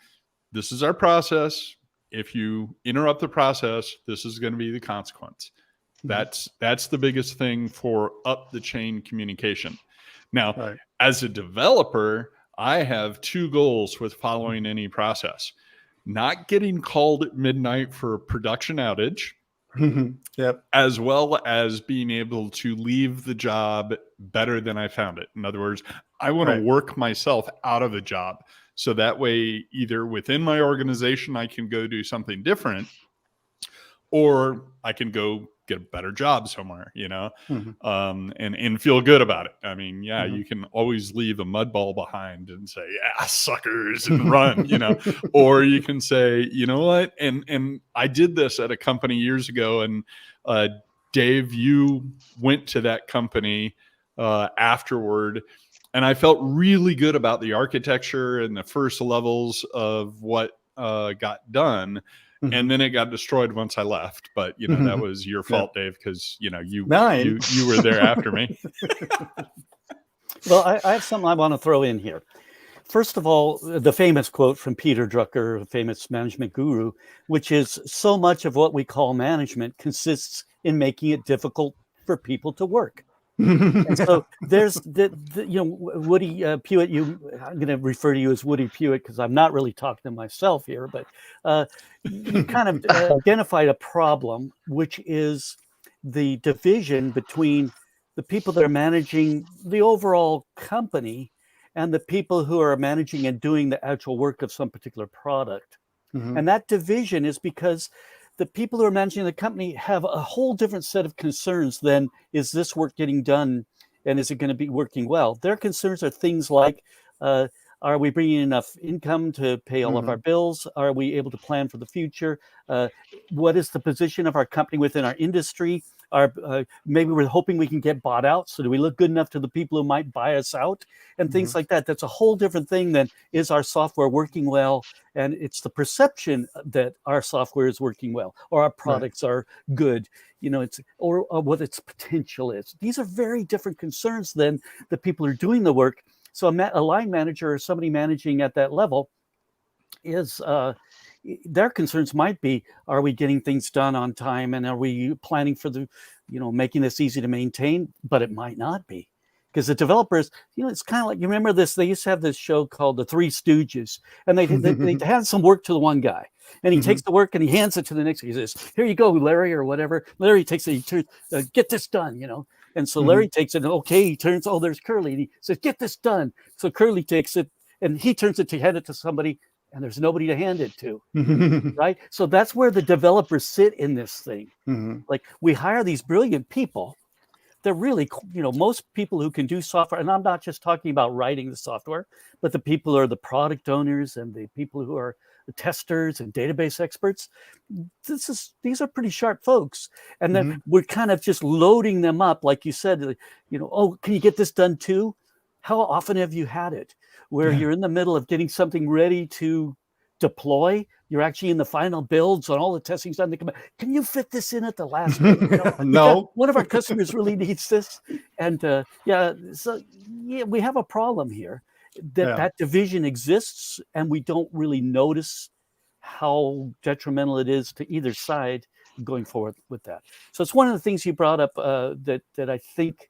S4: this is our process. If you interrupt the process, this is going to be the consequence. That's the biggest thing for up the chain communication. Now, as a developer, I have two goals with following any process: not getting called at midnight for a production outage, as well as being able to leave the job better than I found it. In other words, I want to work myself out of a job. So that way, either within my organization, I can go do something different, or I can go get a better job somewhere, and feel good about it. I mean, you can always leave a mud ball behind and say, yeah, suckers, and run, or you can say, you know what? And I did this at a company years ago, and Dave, you went to that company afterward, and I felt really good about the architecture and the first levels of what got done. And then it got destroyed once I left. But, that was your fault, Dave, because, you were there after me.
S3: Well, I have something I want to throw in here. First of all, the famous quote from Peter Drucker, a famous management guru, which is, so much of what we call management consists in making it difficult for people to work. And so there's Woody Pewitt. I'm going to refer to you as Woody Pewitt because I'm not really talking to myself here, but you kind of identified a problem, which is the division between the people that are managing the overall company and the people who are managing and doing the actual work of some particular product. And that division is because the people who are managing the company have a whole different set of concerns than, is this work getting done and is it going to be working well? Their concerns are things like, are we bringing enough income to pay all of our bills? Are we able to plan for the future? What is the position of our company within our industry? Maybe we're hoping we can get bought out. So do we look good enough to the people who might buy us out? And things like that. That's a whole different thing than, is our software working well? And it's the perception that our software is working well, or our products are good, or what its potential is. These are very different concerns than the people who are doing the work. So a line manager or somebody managing at that level is, their concerns might be, are we getting things done on time? And are we planning for making this easy to maintain? But it might not be. Because the developers, it's kind of like, you remember this, they used to have this show called The Three Stooges, and they hand some work to the one guy, and he takes the work and he hands it to the next guy. He says, here you go, Larry, or whatever. Larry takes it, he turns, get this done, And so Larry takes it, and he turns, there's Curly, and he says, get this done. So Curly takes it, and he turns it to hand it to somebody, and there's nobody to hand it to, right? So that's where the developers sit in this thing. Like, we hire these brilliant people. They're really, most people who can do software, and I'm not just talking about writing the software, but the people who are the product owners and the people who are the testers and database experts. These are pretty sharp folks. And then we're kind of just loading them up. Like you said, can you get this done too? How often have you had it where you're in the middle of getting something ready to deploy? You're actually in the final builds and all the testing's done. They come, can you fit this in at the last minute?
S1: No.
S3: One of our customers really needs this. And we have a problem here. That division exists, and we don't really notice how detrimental it is to either side going forward with that. So it's one of the things you brought up that I think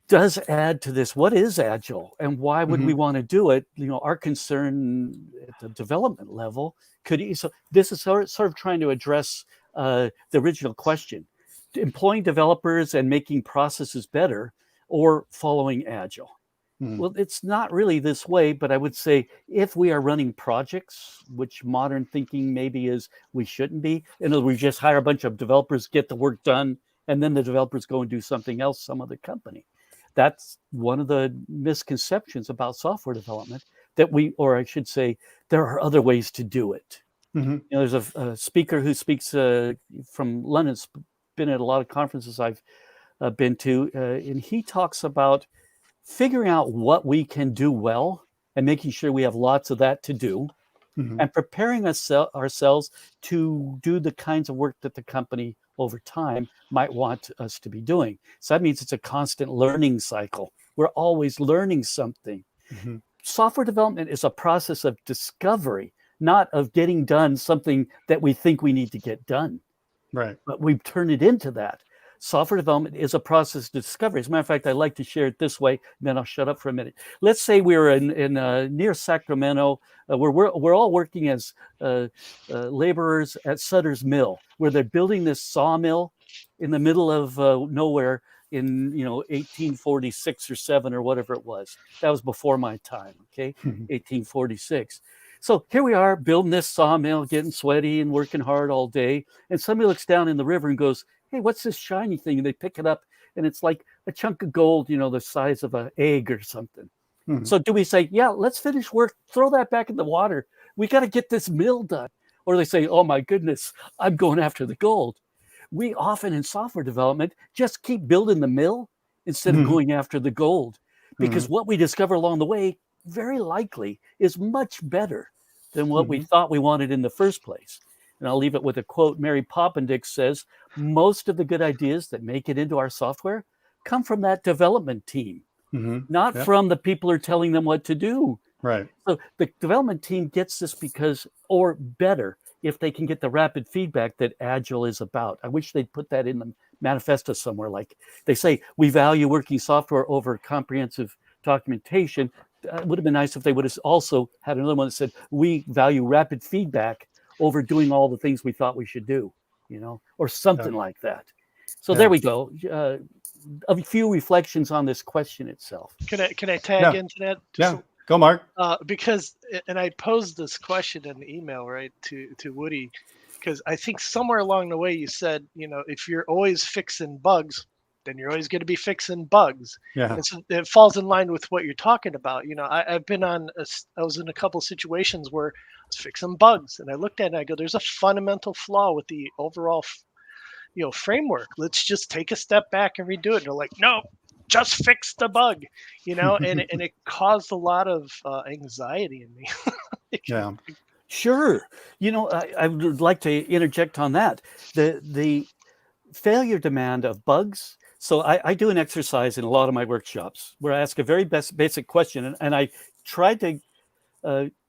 S3: does add to this. What is Agile, and why would we want to do it? Our concern at the development level so this is sort of trying to address the original question: employing developers and making processes better, or following Agile. Well, it's not really this way, but I would say if we are running projects, which modern thinking maybe is we shouldn't be, and we just hire a bunch of developers, get the work done, and then the developers go and do something else, some other company. That's one of the misconceptions about software development, or I should say, there are other ways to do it. There's a speaker who speaks from London, been at a lot of conferences I've been to, and he talks about figuring out what we can do well and making sure we have lots of that to do, and preparing ourselves to do the kinds of work that the company over time might want us to be doing. So that means it's a constant learning cycle. We're always learning something. Software development is a process of discovery, not of getting done something that we think we need to get done.
S1: Right.
S3: But we've turned it into that. Software development is a process of discovery. As a matter of fact, I like to share it this way, and then I'll shut up for a minute. Let's say we're in near Sacramento. We're all working as laborers at Sutter's Mill, where they're building this sawmill in the middle of nowhere in 1846 or 7 or whatever it was. That was before my time. Okay, 1846. So here we are building this sawmill, getting sweaty and working hard all day. And somebody looks down in the river and goes, "Hey, what's this shiny thing?" And they pick it up, and it's like a chunk of gold, the size of an egg or something. So do we say, "Yeah, let's finish work, throw that back in the water. We got to get this mill done"? Or they say, "Oh my goodness, I'm going after the gold." We often in software development just keep building the mill instead of going after the gold, because what we discover along the way very likely is much better than what we thought we wanted in the first place. And I'll leave it with a quote. Mary Poppendix says, "Most of the good ideas that make it into our software come from that development team, not from the people who are telling them what to do."
S1: Right.
S3: So the development team gets this because, or better, if they can get the rapid feedback that Agile is about. I wish they'd put that in the manifesto somewhere. Like they say, we value working software over comprehensive documentation. It would have been nice if they would have also had another one that said, we value rapid feedback over doing all the things we thought we should do, or something like that. So there we go. A few reflections on this question itself.
S2: Can I tag into that?
S1: Go, Mark.
S2: Because, and I posed this question in the email, right, to Woody, because I think somewhere along the way you said, if you're always fixing bugs, then you're always going to be fixing bugs.
S1: Yeah.
S2: And so it falls in line with what you're talking about. I've been I was in a couple of situations where I was fixing bugs, and I looked at it and I go, there's a fundamental flaw with the overall, framework. Let's just take a step back and redo it. And they're like, no, just fix the bug, and it caused a lot of anxiety in me.
S1: Yeah.
S3: Sure. I would like to interject on that. The failure demand of bugs. So I do an exercise in a lot of my workshops where I ask a very basic question, and I try to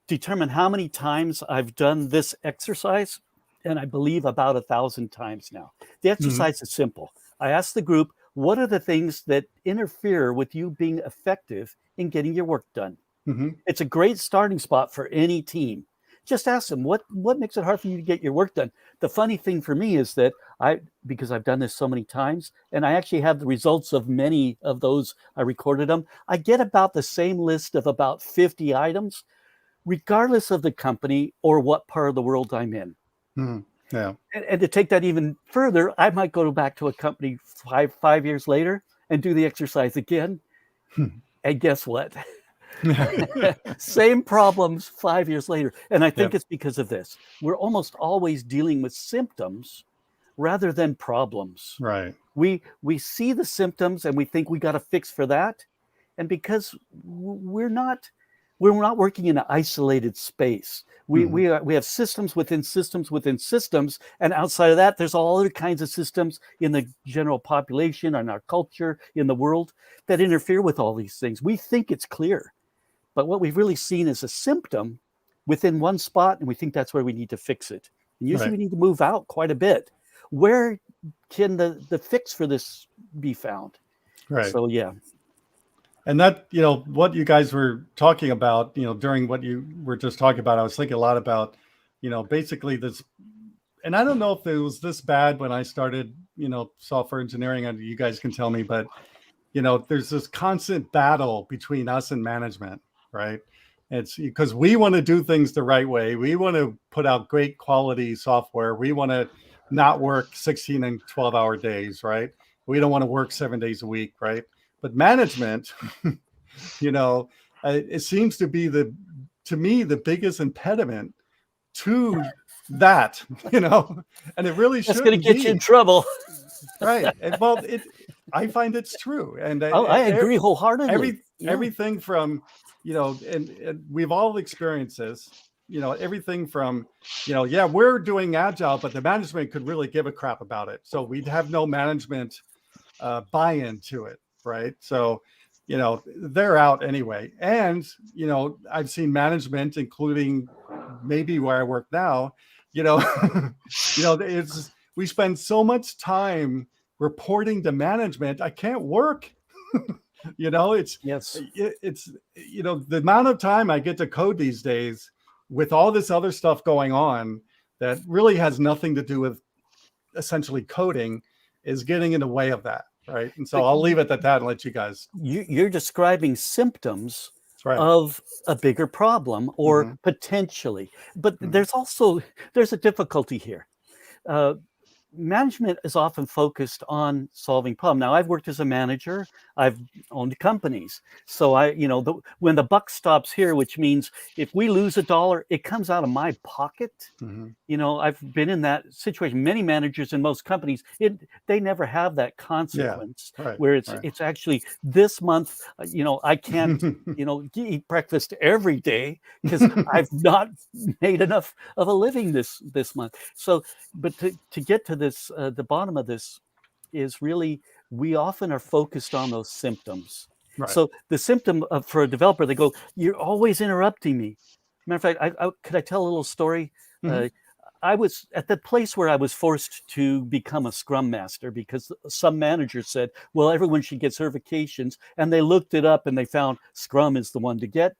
S3: determine how many times I've done this exercise, and I believe about 1,000 times now. The exercise is simple. I ask the group, what are the things that interfere with you being effective in getting your work done? It's a great starting spot for any team. Just ask them, what makes it hard for you to get your work done? The funny thing for me is that because I've done this so many times, and I actually have the results of many of those, I recorded them, I get about the same list of about 50 items, regardless of the company or what part of the world I'm in.
S1: Yeah.
S3: And to take that even further, I might go back to a company 5 years later and do the exercise again. And guess what? Same problems 5 years later. And I think it's because of this. We're almost always dealing with symptoms rather than problems.
S1: Right.
S3: We see the symptoms and we think we got a fix for that. And because we're not working in an isolated space. We have systems within systems within systems, and outside of that, there's all other kinds of systems in the general population, in our culture, in the world that interfere with all these things. We think it's clear, but what we've really seen is a symptom within one spot, and we think that's where we need to fix it. And usually we need to move out quite a bit. Where can the fix for this be found?
S1: Right.
S3: So yeah.
S1: And that, what you guys were talking about, during what you were just talking about, I was thinking a lot about, basically this, and I don't know if it was this bad when I started, software engineering, and you guys can tell me, but, there's this constant battle between us and management, right? It's because we want to do things the right way. We want to put out great quality software. We want to not work 16 and 12-hour days, right? We don't want to work 7 days a week, right? But management, it seems to be to me, the biggest impediment to that, and it really should.
S3: That's going to get you in trouble.
S1: Right. And, I find it's true. And
S3: I agree wholeheartedly.
S1: Everything from, and we've all experienced this, everything from, we're doing Agile, but the management could really give a crap about it. So we'd have no management buy-in to it. Right. So, they're out anyway. And, I've seen management, including maybe where I work now, we spend so much time reporting to management. I can't work. It's the amount of time I get to code these days with all this other stuff going on that really has nothing to do with essentially coding is getting in the way of that. Right. And so I'll leave it at that and let you guys.
S3: You're describing symptoms
S1: That's right.
S3: of a bigger problem, or
S1: Mhm.
S3: potentially. But
S1: Mhm.
S3: there's a difficulty here. Management is often focused on solving problems. Now, I've worked as a manager. I've owned companies. So when the buck stops here, which means if we lose $1, it comes out of my pocket.
S1: Mhm.
S3: I've been in that situation. Many managers in most companies, they never have that consequence
S1: Right.
S3: where
S1: Right.
S3: it's actually this month, I can't, eat breakfast every day because I've not made enough of a living this month. So, but to get to this, the bottom of this is really, we often are focused on those symptoms.
S1: Right.
S3: So the symptom for a developer, they go, "You're always interrupting me." Matter of fact, could I tell a little story?
S1: Mhm.
S3: I was at the place where I was forced to become a Scrum Master because some managers said, well, everyone should get certifications. And they looked it up and they found Scrum is the one to get.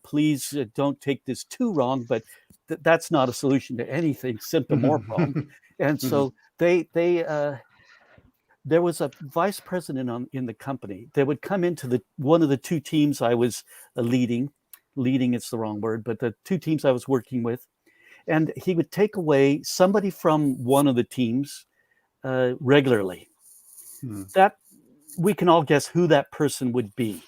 S3: Please don't take this too wrong, but that's not a solution to anything, symptom or problem. And so there was a vice president in the company that would come into one of the two teams I was leading. Leading, it's the wrong word, but the two teams I was working with. And he would take away somebody from one of the teams regularly. That we can all guess who that person would be.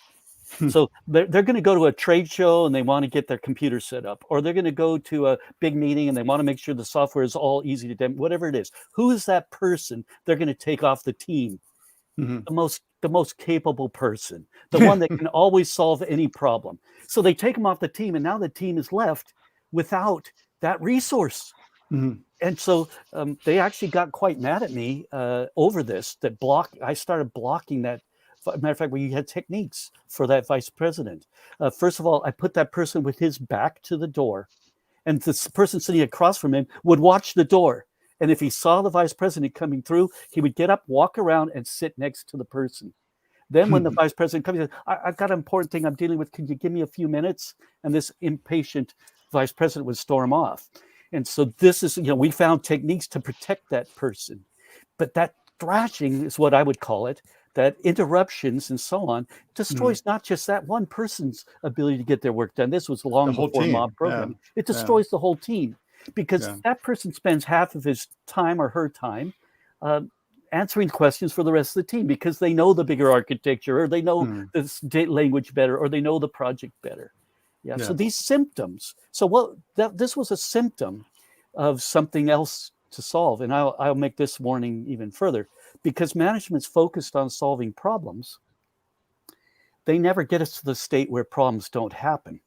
S3: So they're going to go to a trade show and they want to get their computer set up, or they're going to go to a big meeting and they want to make sure the software is all easy to demo, whatever it is. Who is that person they're going to take off the team? The most capable person, the one that can always solve any problem. So they take them off the team, and now the team is left without that resource. And so they actually got quite mad at me over this. I started blocking that. Matter of fact, we had techniques for that vice president. First of all, I put that person with his back to the door, and this person sitting across from him would watch the door. And if he saw the vice president coming through, he would get up, walk around, and sit next to the person. Then when the vice president comes, he says, I've got an important thing I'm dealing with. Can you give me a few minutes? And this impatient vice president would storm off. And so this is, we found techniques to protect that person. But that thrashing is what I would call it, that interruptions and so on destroys not just that one person's ability to get their work done. This was long before mob programming. It destroys the whole team, because that person spends half of his time or her time answering questions for the rest of the team, because they know the bigger architecture, or they know the language better, or they know the project better. So these symptoms. So this was a symptom of something else to solve. And I'll make this warning even further, because management's focused on solving problems. They never get us to the state where problems don't happen.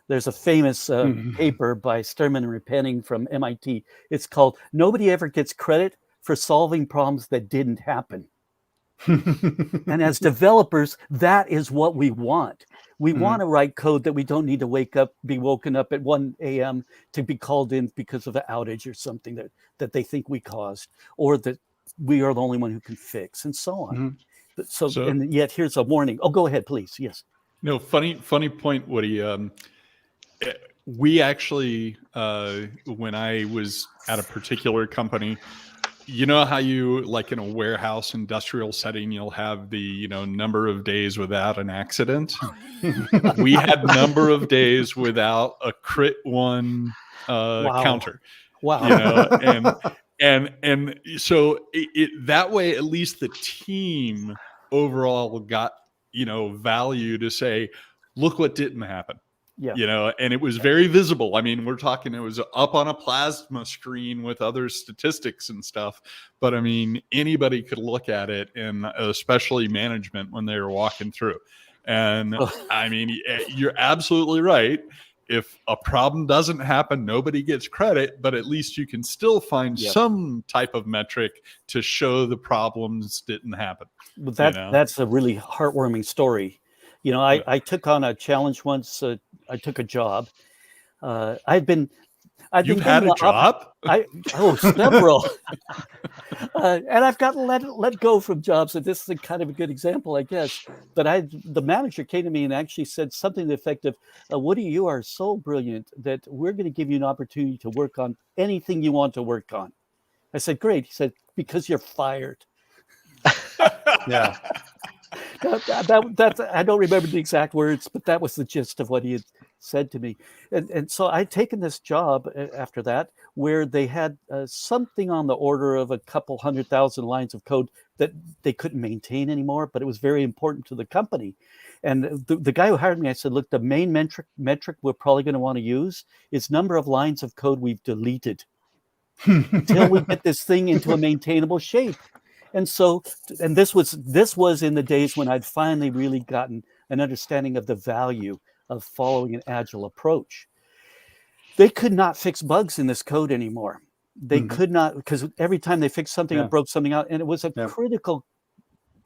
S3: There's a famous paper by Sturman and Repenning from MIT. It's called "Nobody Ever Gets Credit for Solving Problems That Didn't Happen." And as developers, that is what we want. We want to write code that we don't need to be woken up at 1 a.m. to be called in because of an outage or something that they think we caused, or that we are the only one who can fix, and so on. So and yet here's a warning. Oh, go ahead, please. Yes.
S4: No, funny point, Woody. We actually, when I was at a particular company, you know how you, like in a warehouse industrial setting, you'll have the number of days without an accident. We had number of days without a crit one counter.
S3: Wow.
S4: And so it that way, at least the team overall got value to say, look what didn't happen. And it was very visible. I mean, we're talking, it was up on a plasma screen with other statistics and stuff. But I mean, anybody could look at it, and especially management when they were walking through. And I mean, you're absolutely right. If a problem doesn't happen, nobody gets credit, but at least you can still find some type of metric to show the problems didn't happen.
S3: Well, that's a really heartwarming story. I took on a challenge once. I took a job.
S4: You've had a job?
S3: Several. And I've gotten let go from jobs. And this is kind of a good example, I guess. But the manager came to me and actually said something to the effect of, Woody, you are so brilliant that we're going to give you an opportunity to work on anything you want to work on. I said, great. He said, because you're fired.
S1: Yeah.
S3: That I don't remember the exact words, but that was the gist of what he had said to me. And so I'd taken this job after that, where they had something on the order of a couple 100,000 lines of code that they couldn't maintain anymore, but it was very important to the company. And the guy who hired me, I said, look, the main metric we're probably going to want to use is number of lines of code we've deleted until we get this thing into a maintainable shape. And so, and this was in the days when I'd finally really gotten an understanding of the value of following an agile approach. They could not fix bugs in this code anymore. They could not, because every time they fixed something, it broke something out, and it was a critical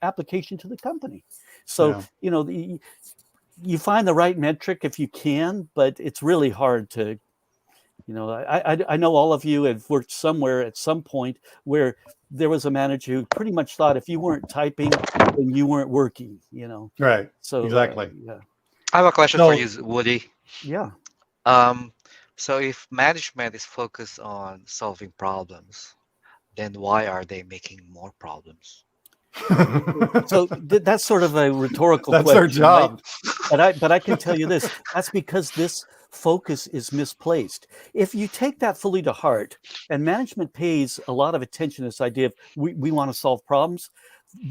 S3: application to the company. So, you know, you find the right metric if you can, but it's really hard to, you know, I know all of you have worked somewhere at some point where there was a manager who pretty much thought if you weren't typing, then you weren't working, you know.
S1: Right.
S3: So
S1: exactly.
S3: yeah.
S5: I have a question for you, Woody.
S3: Yeah.
S5: So if management is focused on solving problems, then why are they making more problems?
S3: So that's sort of a rhetorical
S1: that's
S3: question.
S1: their job.
S3: Right? But I can tell you this, that's because this focus is misplaced. If you take that fully to heart, and management pays a lot of attention to this idea of we want to solve problems,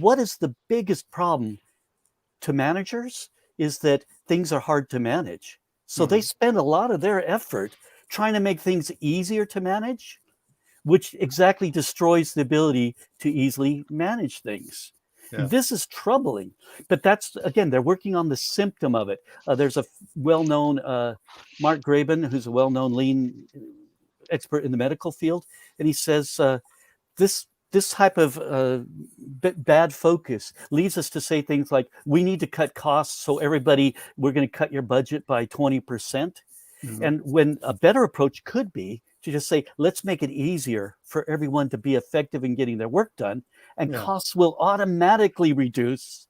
S3: what is the biggest problem to managers is that things are hard to manage. So they spend a lot of their effort trying to make things easier to manage, which exactly destroys the ability to easily manage things. Yeah. This is troubling, but that's, again, they're working on the symptom of it. There's a well-known Mark Graben, who's a well-known lean expert in the medical field, and he says this type of bad focus leads us to say things like, we need to cut costs, so everybody, we're going to cut your budget by 20%. And when a better approach could be to just say, let's make it easier for everyone to be effective in getting their work done, and costs will automatically reduce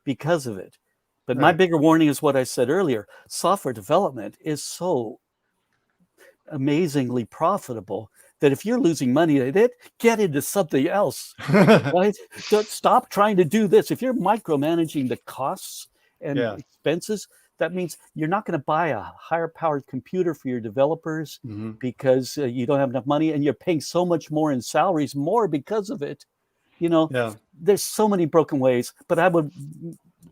S3: because of it. But my bigger warning is what I said earlier. Software development is so amazingly profitable that if you're losing money at it, get into something else, right? Don't stop trying to do this. If you're micromanaging the costs and expenses, that means you're not going to buy a higher powered computer for your developers because you don't have enough money, and you're paying so much more in salaries more because of it. You know, there's so many broken ways, but I would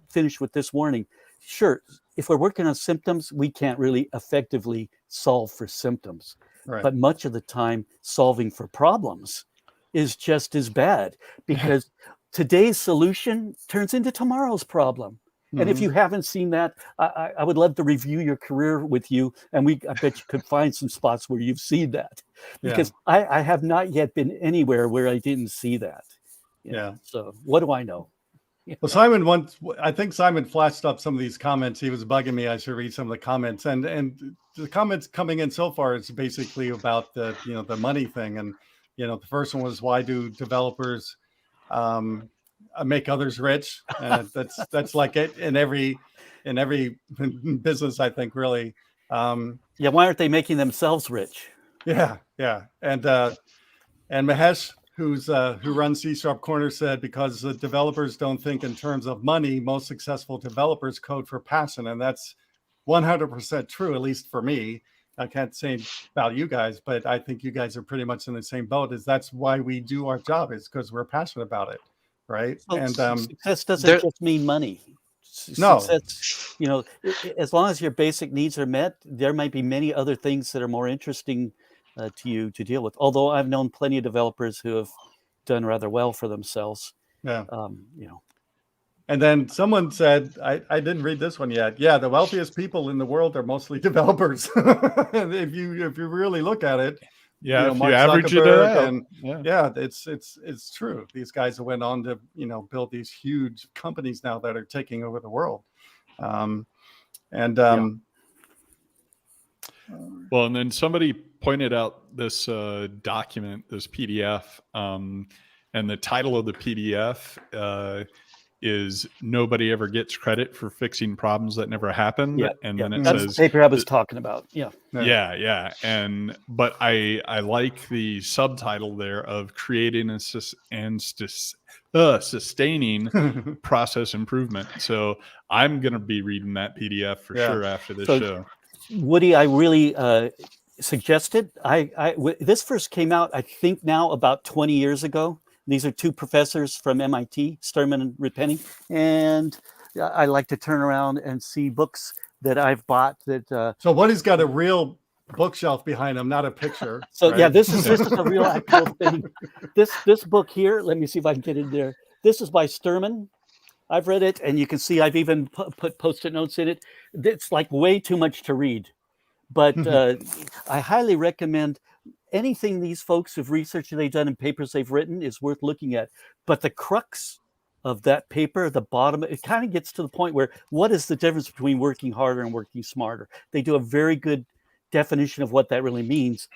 S3: finish with this warning. Sure, if we're working on symptoms, we can't really effectively solve for symptoms. Right. But much of the time, solving for problems is just as bad, because today's solution turns into tomorrow's problem. And if you haven't seen that, I would love to review your career with you, and I bet you could find some spots where you've seen that, because I have not yet been anywhere where I didn't see that. You know? So what do I know?
S1: Well, I think Simon flashed up some of these comments. He was bugging me. I should read some of the comments, and the comments coming in so far is basically about the money thing. And the first one was, why do developers make others rich? That's like it in every business, I think, really.
S3: Why aren't they making themselves rich?
S1: And Mahesh, who runs CSharpCorner, said, because the developers don't think in terms of money, most successful developers code for passion. And that's 100% true, at least for me. I can't say about you guys, but I think you guys are pretty much in the same boat. That's why we do our job, is because we're passionate about it, right?
S3: Well,
S1: and
S3: success doesn't just mean money.
S1: No.
S3: Success, as long as your basic needs are met, there might be many other things that are more interesting to you to deal with. Although I've known plenty of developers who have done rather well for themselves.
S1: And then someone said, I didn't read this one yet. Yeah, the wealthiest people in the world are mostly developers. if you really look at it,
S4: if you average it out,
S1: it's true. These guys went on to build these huge companies now that are taking over the world.
S4: Well, and then somebody pointed out this document, this PDF, and the title of the PDF is nobody ever gets credit for fixing problems that never happened.
S3: Yeah,
S4: And
S3: yeah.
S4: then it
S3: That's
S4: says
S3: the paper I was talking about. Yeah.
S4: yeah. But I like the subtitle there of creating sustaining process improvement. So I'm going to be reading that PDF for sure after this show.
S3: Woody, I really suggested. This first came out, I think, now about 20 years ago. These are two professors from MIT, Sturman and Ripenny, and I like to turn around and see books that I've bought. That
S1: so Woody's got a real bookshelf behind him, not a picture.
S3: So
S1: right?
S3: yeah, this is a real actual thing. This book here, let me see if I can get it there. This is by Sturman. I've read it, and you can see I've even put Post-it notes in it. It's like way too much to read, but I highly recommend anything these folks have researched they've done and papers they've written is worth looking at. But the crux of that paper, the bottom, it kind of gets to the point where what is the difference between working harder and working smarter? They do a very good definition of what that really means.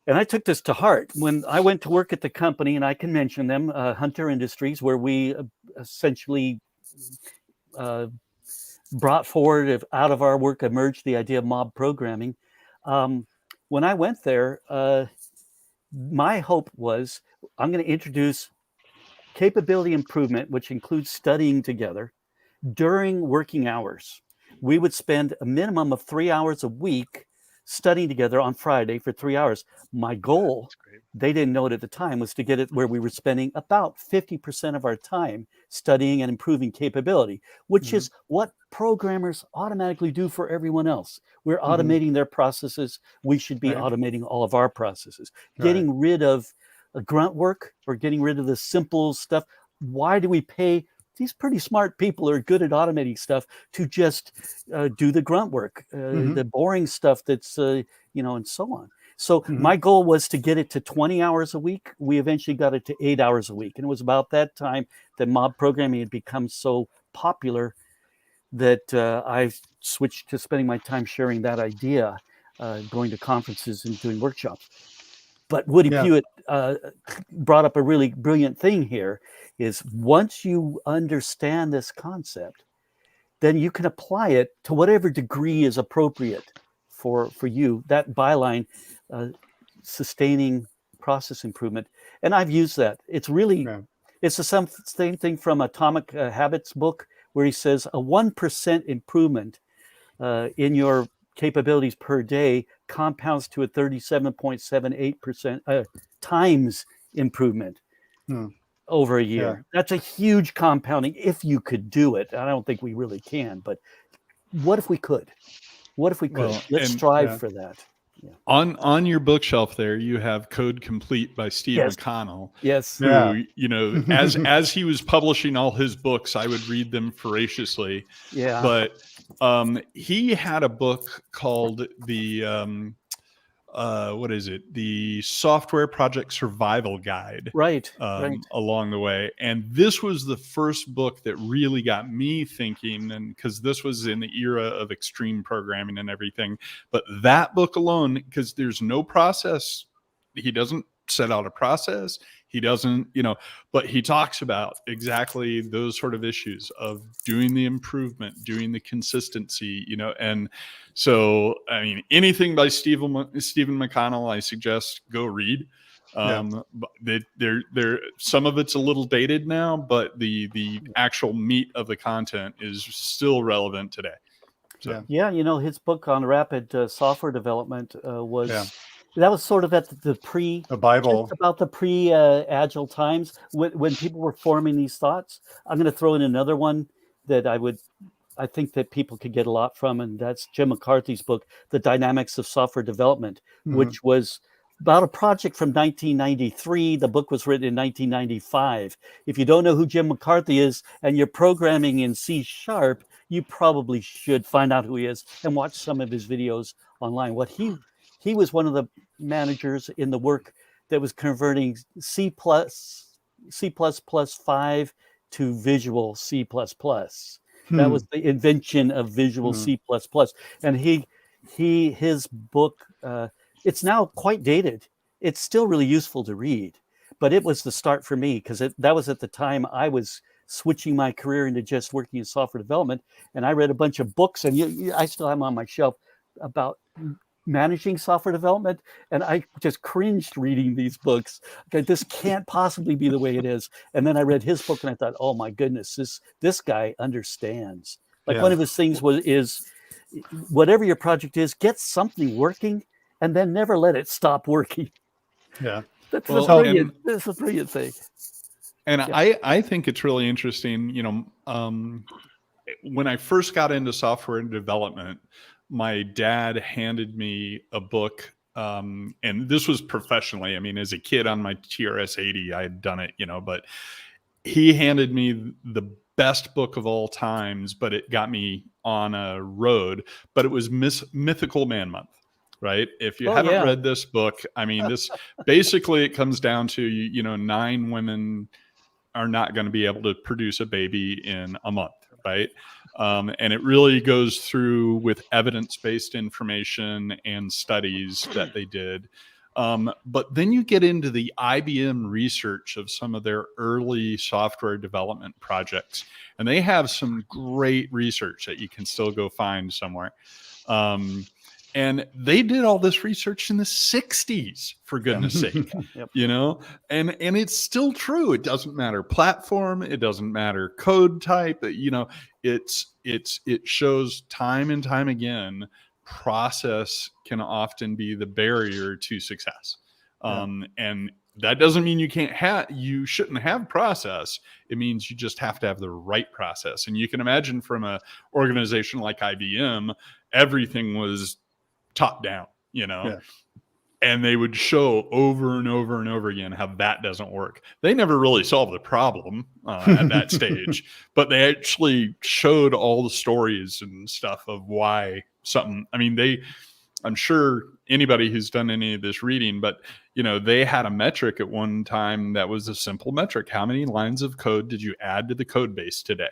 S3: And I took this to heart when I went to work at the company, and I can mention them, Hunter Industries, where we essentially brought forward, out of our work emerged the idea of mob programming. When I went there, my hope was I'm going to introduce capability improvement, which includes studying together during working hours. We would spend a minimum of 3 hours a week studying together on Friday for 3 hours. My goal, they didn't know it at the time, was to get it where we were spending about 50% of our time studying and improving capability, which is what programmers automatically do for everyone else. We're automating their processes. We should be automating all of our processes. Getting rid of grunt work or getting rid of the simple stuff. Why do we pay these pretty smart people who are good at automating stuff to just do the grunt work, the boring stuff that's, and so on. So my goal was to get it to 20 hours a week. We eventually got it to 8 hours a week. And it was about that time that mob programming had become so popular that I switched to spending my time sharing that idea, going to conferences and doing workshops. But Woody Pewitt brought up a really brilliant thing here, is once you understand this concept, then you can apply it to whatever degree is appropriate for you. That byline, sustaining process improvement. And I've used that. It's really, it's the same thing from Atomic Habits book, where he says a 1% improvement in your capabilities per day compounds to a 37.78% times improvement over a year. That's a huge compounding if you could do it. I don't think we really can, but what if we could? What if we could?
S4: Well,
S3: let's strive for that.
S4: On your bookshelf there, you have Code Complete by Steve McConnell.
S3: Yes.
S4: Who, as he was publishing all his books, I would read them voraciously.
S3: Yeah.
S4: But he had a book called the the Software Project Survival Guide.
S3: Right.
S4: Along the way. And this was the first book that really got me thinking, and because this was in the era of extreme programming and everything. But that book alone, because there's no process, he doesn't set out a process. He doesn't, but he talks about exactly those sort of issues of doing the improvement, doing the consistency, and so, I mean, anything by Stephen McConnell, I suggest go read. But they're some of it's a little dated now, but the actual meat of the content is still relevant today. So.
S3: Yeah, his book on rapid software development was that was sort of at the
S1: Bible,
S3: about the pre-Agile times when people were forming these thoughts. I'm going to throw in another one that I think that people could get a lot from, and that's Jim McCarthy's book, The Dynamics of Software Development, which was about a project from 1993. The book was written in 1995. If you don't know who Jim McCarthy is and you're programming in C#, you probably should find out who he is and watch some of his videos online. He was one of the managers in the work that was converting C++ 5 to Visual C++. That was the invention of Visual C++. And his book, it's now quite dated. It's still really useful to read, but it was the start for me because that was at the time I was switching my career into just working in software development. And I read a bunch of books, and I still have them on my shelf about managing software development, and I just cringed reading these books. Okay, this can't possibly be the way it is. And then I read his book, and I thought, oh my goodness, this guy understands. Like one of his things is whatever your project is, get something working, and then never let it stop working.
S1: Yeah,
S3: that's brilliant. That's a brilliant thing.
S4: And I think it's really interesting. When I first got into software development, my dad handed me a book, and this was professionally. I mean, as a kid on my TRS-80, I had done it, but he handed me the best book of all times, but it got me on a road. But it was Mythical Man Month, right? If you haven't read this book, I mean, this basically it comes down to, 9 women are not going to be able to produce a baby in a month, right? And it really goes through with evidence-based information and studies that they did. But then you get into the IBM research of some of their early software development projects, and they have some great research that you can still go find somewhere. And they did all this research in the 60s, for goodness sake, and it's still true. It doesn't matter platform. It doesn't matter code type. It shows time and time again, process can often be the barrier to success. And that doesn't mean you shouldn't have process. It means you just have to have the right process. And you can imagine from an organization like IBM, everything was top down, and they would show over and over and over again how that doesn't work. They never really solved the problem at that stage, but they actually showed all the stories and stuff of why something. I mean, I'm sure anybody who's done any of this reading, but they had a metric at one time that was a simple metric. How many lines of code did you add to the code base today?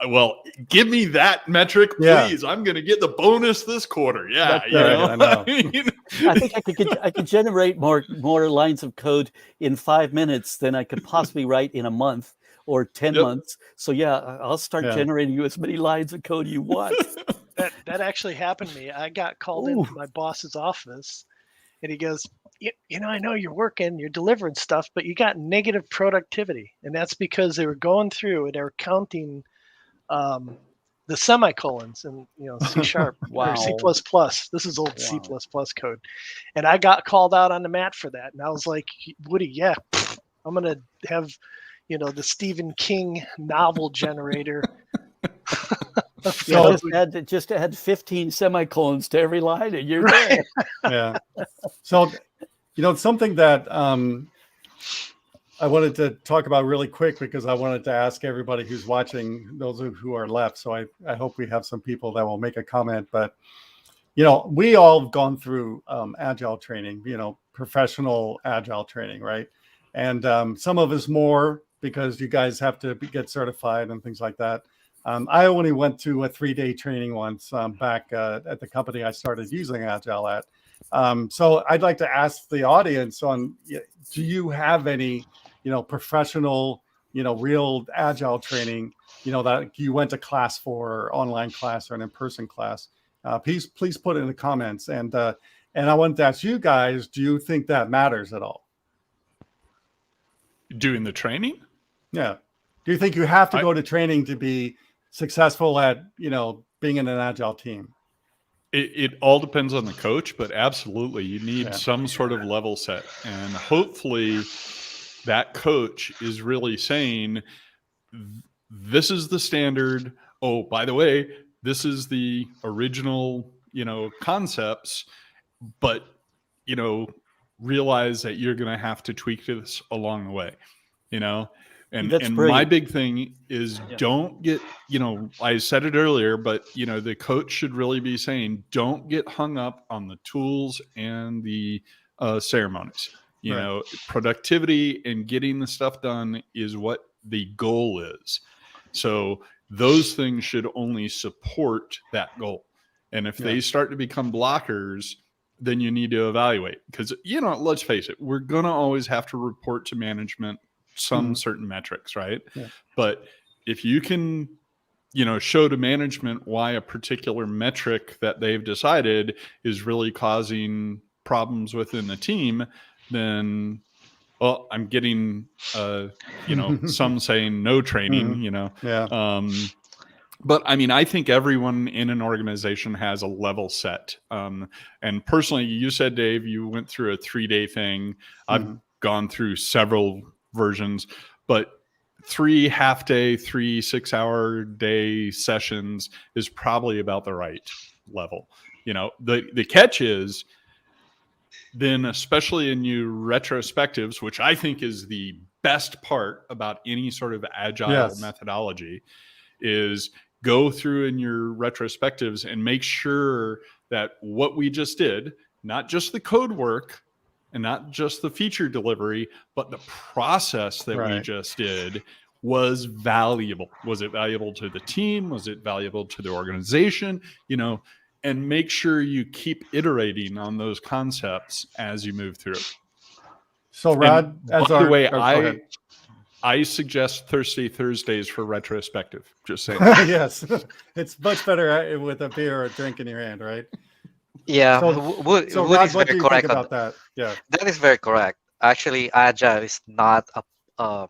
S4: Well, give me that metric, please. I'm going to get the bonus this quarter. Yeah,
S1: I know.
S3: I think I could generate more lines of code in 5 minutes than I could possibly write in a month or 10 months. So I'll start generating you as many lines of code you want.
S2: That actually happened to me. I got called into my boss's office, and he goes, I know you're working, you're delivering stuff, but you got negative productivity. And that's because they were going through and they were counting the semicolons in C# or C++. This is old C++ code. And I got called out on the mat for that. And I was like, Woody, I'm going to have, the Stephen King novel generator.
S3: Just add 15 semicolons to every line and you're there.
S1: Yeah. So, something that I wanted to talk about really quick, because I wanted to ask everybody who's watching, those who are left. So I hope we have some people that will make a comment. But, we all have gone through Agile training, professional Agile training, right? And some of us more because you guys have to get certified and things like that. I only went to a 3-day training once back at the company I started using Agile at. So I'd like to ask the audience do you have any, professional, real Agile training, that you went to class for, or online class or an in-person class? Please put it in the comments. And I wanted to ask you guys, do you think that matters at all?
S4: Doing the training?
S1: Yeah. Do you think you have to go to training to be successful at, being in an Agile team?
S4: It all depends on the coach, but absolutely you need some sort of level set. And hopefully that coach is really saying, this is the standard. Oh, by the way, this is the original, concepts, but, realize that you're going to have to tweak this along the way, And my big thing is don't get, I said it earlier, but, the coach should really be saying, don't get hung up on the tools and the ceremonies. Productivity and getting the stuff done is what the goal is. So those things should only support that goal. And if they start to become blockers, then you need to evaluate, because, let's face it, we're going to always have to report to management some certain metrics, right?
S1: Yeah.
S4: But if you can, show to management why a particular metric that they've decided is really causing problems within the team, then, well, I'm getting, some saying no training,
S1: Yeah.
S4: But I mean, I think everyone in an organization has a level set. And personally, you said, Dave, you went through a 3-day thing. I've gone through several versions, but 3 half-day, 3 6-hour day sessions is probably about the right level. The catch is then, especially in your retrospectives, which I think is the best part about any sort of agile methodology, is go through in your retrospectives and make sure that what we just did, not just the code work and not just the feature delivery, but the process that we just did was valuable. Was it valuable to the team? Was it valuable to the organization? And make sure you keep iterating on those concepts as you move through.
S1: So Rod,
S4: by the way, I suggest Thursdays for retrospective. Just saying.
S1: Yes, it's much better with a beer or a drink in your hand, right?
S5: Yeah,
S1: So
S5: Wood
S1: Rod,
S5: is
S1: what
S5: very
S1: do you think
S5: correct
S1: about that? Yeah.
S5: That is very correct. Actually, Agile is not the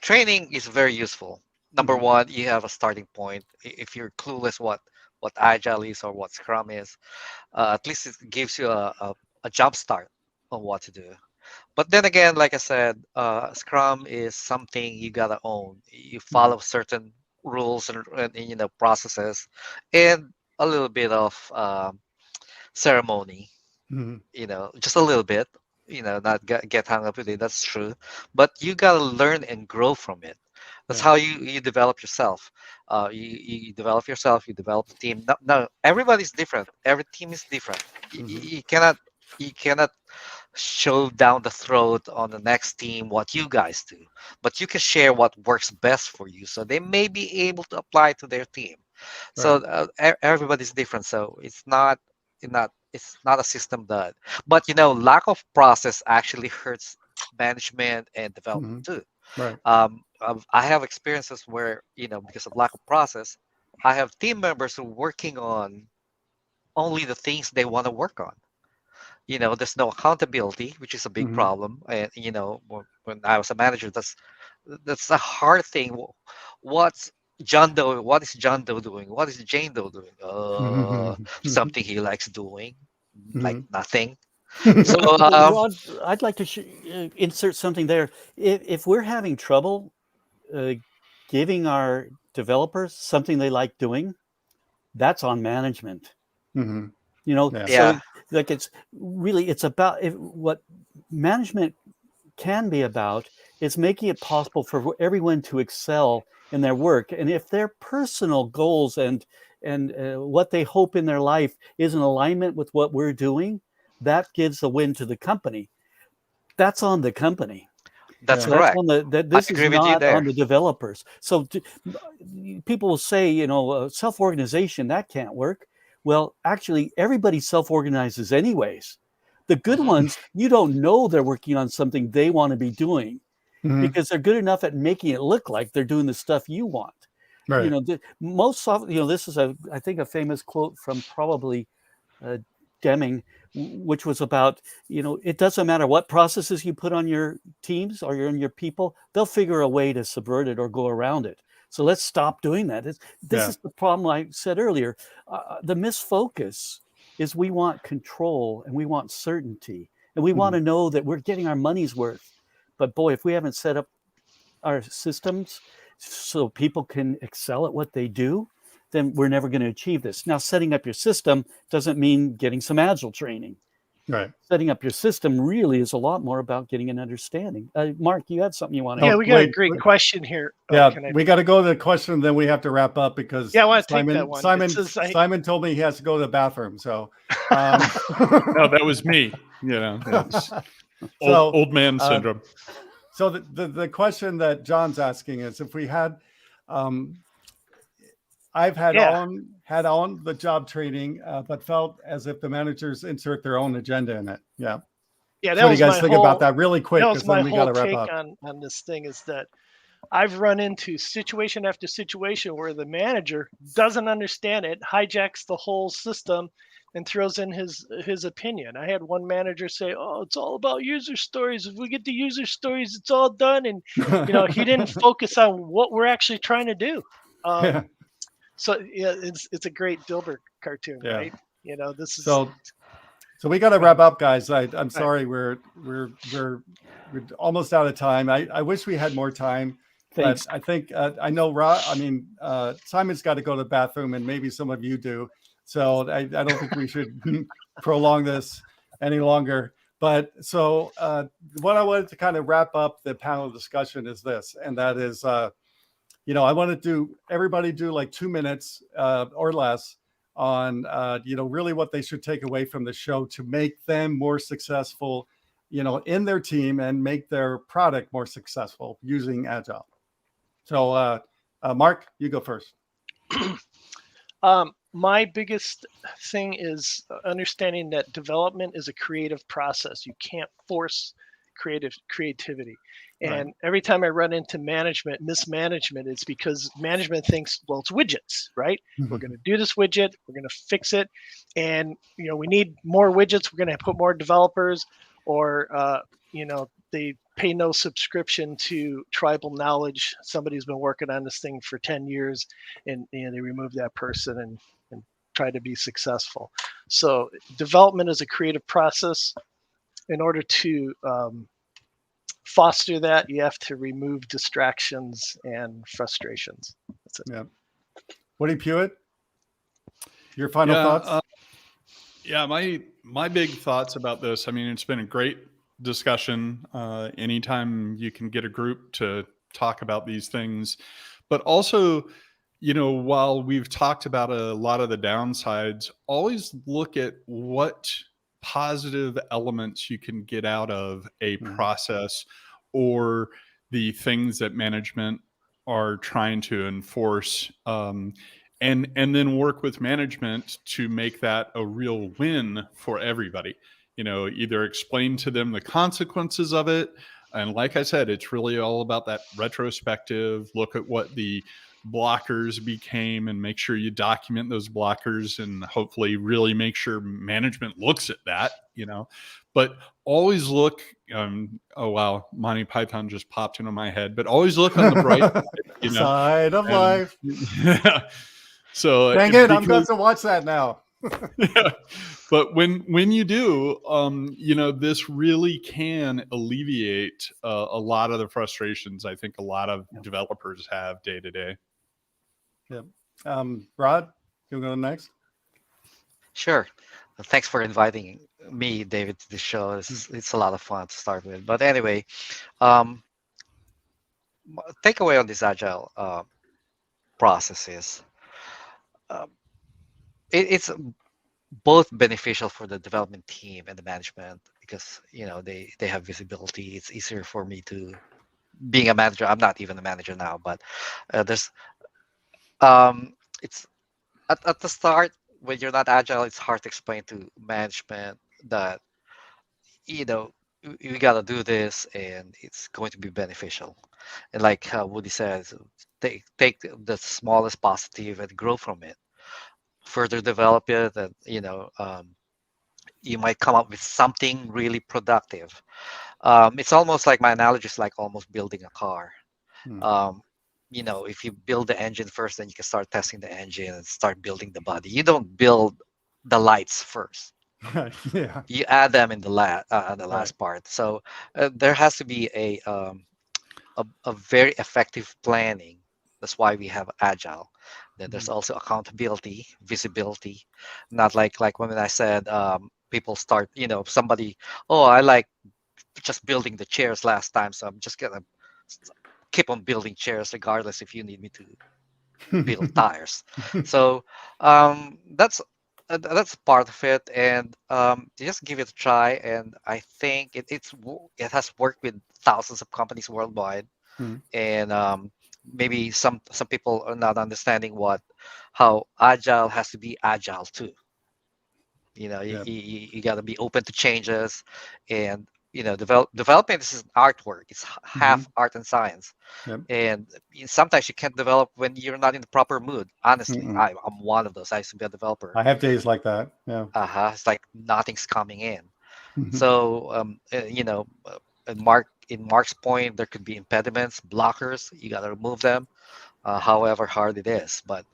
S5: training is very useful. Number one, you have a starting point. If you're clueless what Agile is or what Scrum is, at least it gives you a jump start on what to do. But then again, like I said, Scrum is something you gotta own. You follow certain rules and processes, and a little bit of ceremony. Just a little bit. Not get hung up with it. That's true. But you gotta learn and grow from it. That's how you develop yourself. You develop yourself. You develop the team. No, everybody's different. Every team is different. You cannot shove down the throat on the next team what you guys do, but you can share what works best for you, so they may be able to apply to their team. So everybody's different. So it's not a system that, but lack of process actually hurts management and development too.
S1: Right.
S5: I have experiences where because of lack of process, I have team members who are working on only the things they want to work on. There's no accountability, which is a big problem. And when I was a manager, that's a hard thing. What's John Doe? What is John Doe doing? What is Jane Doe doing? Something he likes doing, like nothing. So
S3: Rod, I'd like to insert something there. If we're having trouble giving our developers something they like doing, that's on management. So like it's about what management can be about is making it possible for everyone to excel in their work. And if their personal goals and what they hope in their life is in alignment with what we're doing, that gives a win to the company. That's on the company.
S5: That's correct.
S3: This is not on the developers. So people will say, self-organization, that can't work. Well, actually, everybody self-organizes anyways. The good ones, you don't know they're working on something they want to be doing because they're good enough at making it look like they're doing the stuff you want.
S1: Right.
S3: This is I think a famous quote from probably Deming, which was about, it doesn't matter what processes you put on your teams or on your people, they'll figure a way to subvert it or go around it. So let's stop doing that. This is the problem I said earlier. The misfocus is we want control and we want certainty and we want to know that we're getting our money's worth. But boy, if we haven't set up our systems so people can excel at what they do, then we're never going to achieve this. Now, setting up your system doesn't mean getting some Agile training.
S1: Right.
S3: Setting up your system really is a lot more about getting an understanding. Mark, you had something you want to?
S2: Yeah, we got a great question here.
S1: We got to go to the question, then we have to wrap up because
S2: I want to take that one.
S1: Simon told me he has to go to the bathroom. So
S4: no, that was me. Old man syndrome.
S1: So the question that John's asking is, if we had, I've had on the job training, but felt as if the managers insert their own agenda in it.
S2: Yeah,
S1: So
S2: that
S1: what do
S2: was
S1: you guys
S2: my
S1: think
S2: whole.
S1: about that really quick?
S2: That
S1: Because
S2: was my
S1: then we got
S2: whole
S1: to wrap
S2: take
S1: up.
S2: on this thing is that I've run into situation after situation where the manager doesn't understand it, hijacks the whole system, and throws in his opinion. I had one manager say, "Oh, it's all about user stories. If we get the user stories, it's all done." And he didn't focus on what we're actually trying to do.
S1: Yeah.
S2: So yeah, it's a great Dilbert cartoon,
S1: Yeah.
S2: right? This is
S1: So we got to wrap up, guys. I'm
S2: Right.
S1: sorry, we're almost out of time. I wish we had more time.
S3: Thanks.
S1: But I think I know Simon's got to go to the bathroom, and maybe some of you do. So I don't think we should prolong this any longer. But so what I wanted to kind of wrap up the panel discussion is this, and that is, I want to everybody do like 2 minutes or less on, really what they should take away from the show to make them more successful, in their team and make their product more successful using Agile. So, Mark, you go first.
S2: My biggest thing is understanding that development is a creative process. You can't force creativity. And every time I run into mismanagement, it's because management thinks, well, it's widgets, right? We're going to do this widget, we're going to fix it, and we need more widgets. We're going to put more developers, or they pay no subscription to tribal knowledge. Somebody's been working on this thing for 10 years, and they remove that person and try to be successful. So development is a creative process. In order to foster that, you have to remove distractions and frustrations. That's it.
S1: Yeah. Woody Pewitt, your final thoughts?
S4: My big thoughts about this. I mean, it's been a great discussion. Anytime you can get a group to talk about these things, but also, while we've talked about a lot of the downsides, always look at what positive elements you can get out of a process or the things that management are trying to enforce, and then work with management to make that a real win for everybody. Either explain to them the consequences of it, and like I said, it's really all about that retrospective look at what the blockers became and make sure you document those blockers, and hopefully really make sure management looks at that, but always look, oh wow, Monty Python just popped into my head, but always look on the bright
S1: side of life.
S4: Yeah. So
S1: dang it, I'm going to watch that now.
S4: Yeah. But when you do, this really can alleviate a lot of the frustrations I think a lot of developers have day to day.
S1: Yeah. Rod, you go next?
S5: Sure. Thanks for inviting me, David, to the show. It's a lot of fun to start with. But anyway, takeaway on this Agile processes. It's both beneficial for the development team and the management because they have visibility. It's easier for me to being a manager. I'm not even a manager now, but there's it's at the start when you're not agile, it's hard to explain to management that you got to do this and it's going to be beneficial. And like Woody says, take the smallest positive and grow from it. Further develop it, and you might come up with something really productive. It's almost like my analogy is like almost building a car. If you build the engine first, then you can start testing the engine and start building the body. You don't build the lights first.
S1: Yeah.
S5: You add them in the last part. So there has to be a very effective planning. That's why we have Agile. Then there's also accountability, visibility. Not like when I said people start, somebody, I like just building the chairs last time, so I'm just gonna keep on building chairs regardless if you need me to build tires. So that's part of it, and just give it a try. And I think it has worked with thousands of companies worldwide, and maybe some people are not understanding how Agile has to be agile too. You got to be open to changes, and development is an artwork. It's half art and science.
S1: Yep.
S5: And sometimes you can't develop when you're not in the proper mood. Honestly,
S1: Mm-mm.
S5: I'm one of those. I used to be a developer.
S1: I have days like that. Yeah.
S5: It's like nothing's coming in.
S1: Mhm.
S5: So in Mark's point, there could be impediments, blockers. You got to remove them, however hard it is. But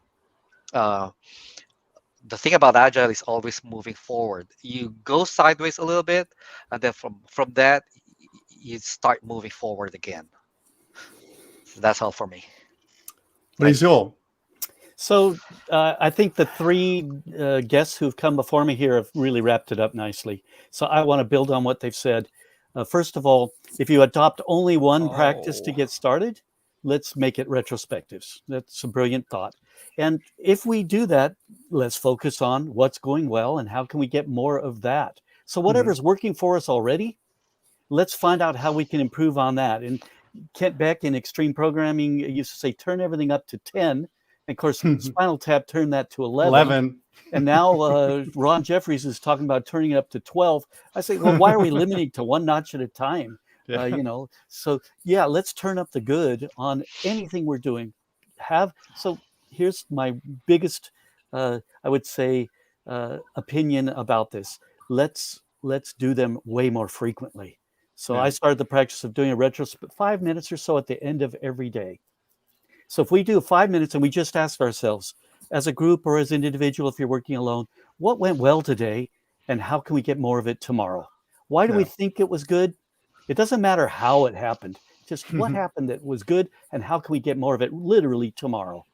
S5: the thing about Agile is always moving forward. You go sideways a little bit, and then from that, you start moving forward again. So that's all for me.
S1: Zuill.
S3: So I think the three guests who've come before me here have really wrapped it up nicely. So I want to build on what they've said. First of all, if you adopt only one practice to get started, let's make it retrospectives. That's a brilliant thought. And if we do that, let's focus on what's going well and how can we get more of that. So whatever's working for us already, let's find out how we can improve on that. And Kent Beck in Extreme Programming used to say, turn everything up to 10. And of course, Spinal Tap turned that to 11. And now Ron Jeffries is talking about turning it up to 12. I say, well, why are we limiting to one notch at a time? So yeah, let's turn up the good on anything we're doing. So here's my biggest, I would say, opinion about this. Let's do them way more frequently. So I started the practice of doing a retrospect 5 minutes or so at the end of every day. So if we do 5 minutes and we just ask ourselves, as a group or as an individual, if you're working alone, what went well today and how can we get more of it tomorrow? Why do we think it was good? It doesn't matter how it happened, just what happened that was good and how can we get more of it literally tomorrow?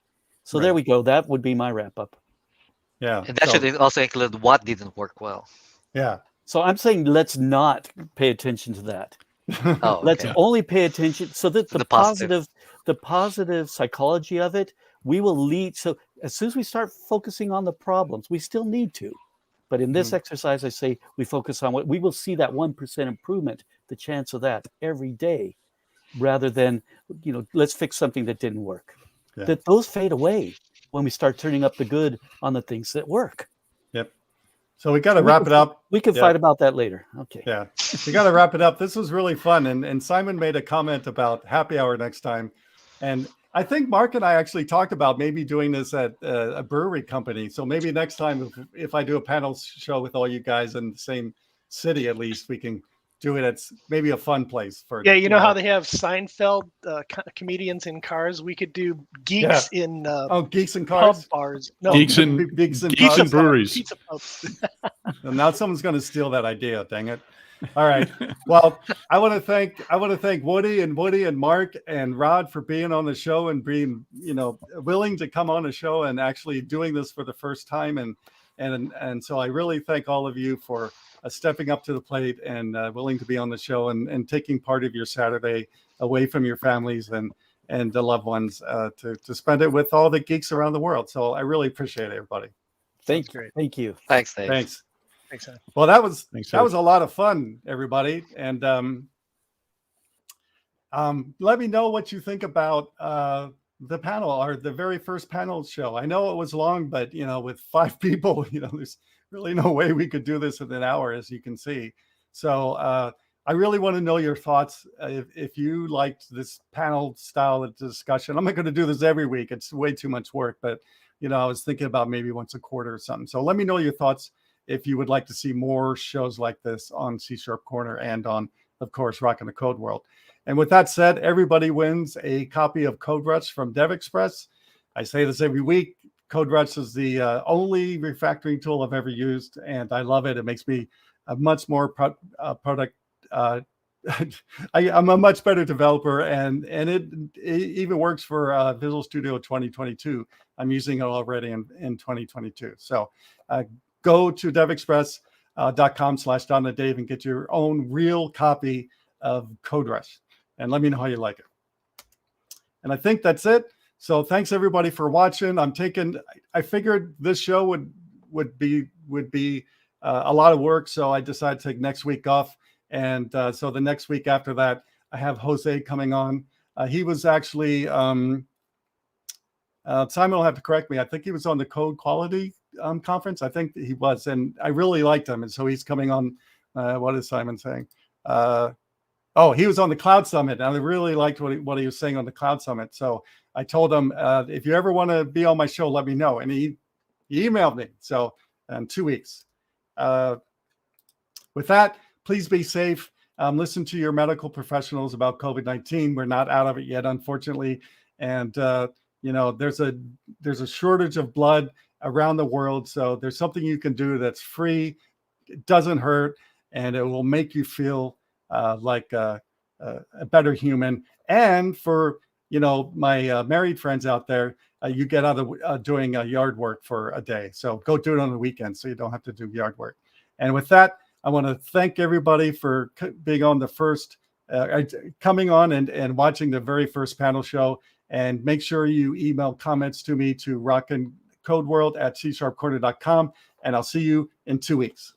S3: So there we go. That would be my wrap up.
S1: Yeah.
S5: And that should also include what didn't work well.
S1: Yeah.
S3: So I'm saying let's not pay attention to that. Let's only pay attention so that the positive psychology of it, we will lead. So as soon as we start focusing on the problems, we still need to. But in this exercise, I say we focus on what we will see that 1% improvement, the chance of that every day, rather than, let's fix something that didn't work. Yeah. That those fade away when we start turning up the good on the things that work.
S1: Yep. So we got to wrap it up.
S3: We can fight about that later. Okay.
S1: Yeah. We got to wrap it up. This was really fun. And Simon made a comment about happy hour next time. And I think Mark and I actually talked about maybe doing this at a brewery company. So maybe next time, if I do a panel show with all you guys in the same city, at least we can do it at maybe a fun place for.
S2: Yeah, you know how they have Seinfeld comedians in cars? We could do geeks in
S1: geeks in cars,
S2: pub bars. No,
S4: geeks in breweries.
S2: Pizza pubs.
S1: Now someone's going to steal that idea. Dang it! All right. Well, I want to thank Woody and Mark and Rod for being on the show and being willing to come on the show and actually doing this for the first time. And so I really thank all of you for stepping up to the plate and willing to be on the show and taking part of your Saturday away from your families and the loved ones to spend it with all the geeks around the world. So I really appreciate it, everybody.
S3: Thank you.
S5: Thanks, Dave.
S1: Thanks.
S2: Ed.
S1: Well, that was a lot of fun, everybody. And let me know what you think about the panel or the very first panel show. I know it was long, but with 5 people, there's really no way we could do this in an hour, as you can see. So I really want to know your thoughts. If you liked this panel style of discussion, I'm not going to do this every week. It's way too much work, but I was thinking about maybe once a quarter or something. So let me know your thoughts if you would like to see more shows like this on CSharpCorner and on, of course, Rockin the Code World. And with that said, everybody wins a copy of CodeRush from DevExpress. I say this every week. CodeRush is the only refactoring tool I've ever used, and I love it. It makes me a much more I'm a much better developer, and it even works for Visual Studio 2022. I'm using it already in 2022. So go to devexpress.com/dotNetDave and get your own real copy of CodeRush, and let me know how you like it. And I think that's it. So thanks everybody for watching. I figured this show would be a lot of work, so I decided to take next week off. And so the next week after that, I have Jose coming on. He was actually Simon will have to correct me. I think he was on the Code Quality conference. I think he was, and I really liked him. And so he's coming on. What is Simon saying? he was on the Cloud Summit, and I really liked what he was saying on the Cloud Summit. So I told him, if you ever want to be on my show, let me know. And he emailed me. So in 2 weeks. With that, please be safe. Listen to your medical professionals about COVID-19. We're not out of it yet, unfortunately. And, there's a shortage of blood around the world. So there's something you can do that's free. It doesn't hurt, and it will make you feel like a better human. And for, my married friends out there, you get out of doing yard work for a day. So go do it on the weekend so you don't have to do yard work. And with that, I want to thank everybody for being on the first, coming on and watching the very first panel show. And make sure you email comments to me to rockincodeworld@csharpcorner.com. And I'll see you in 2 weeks.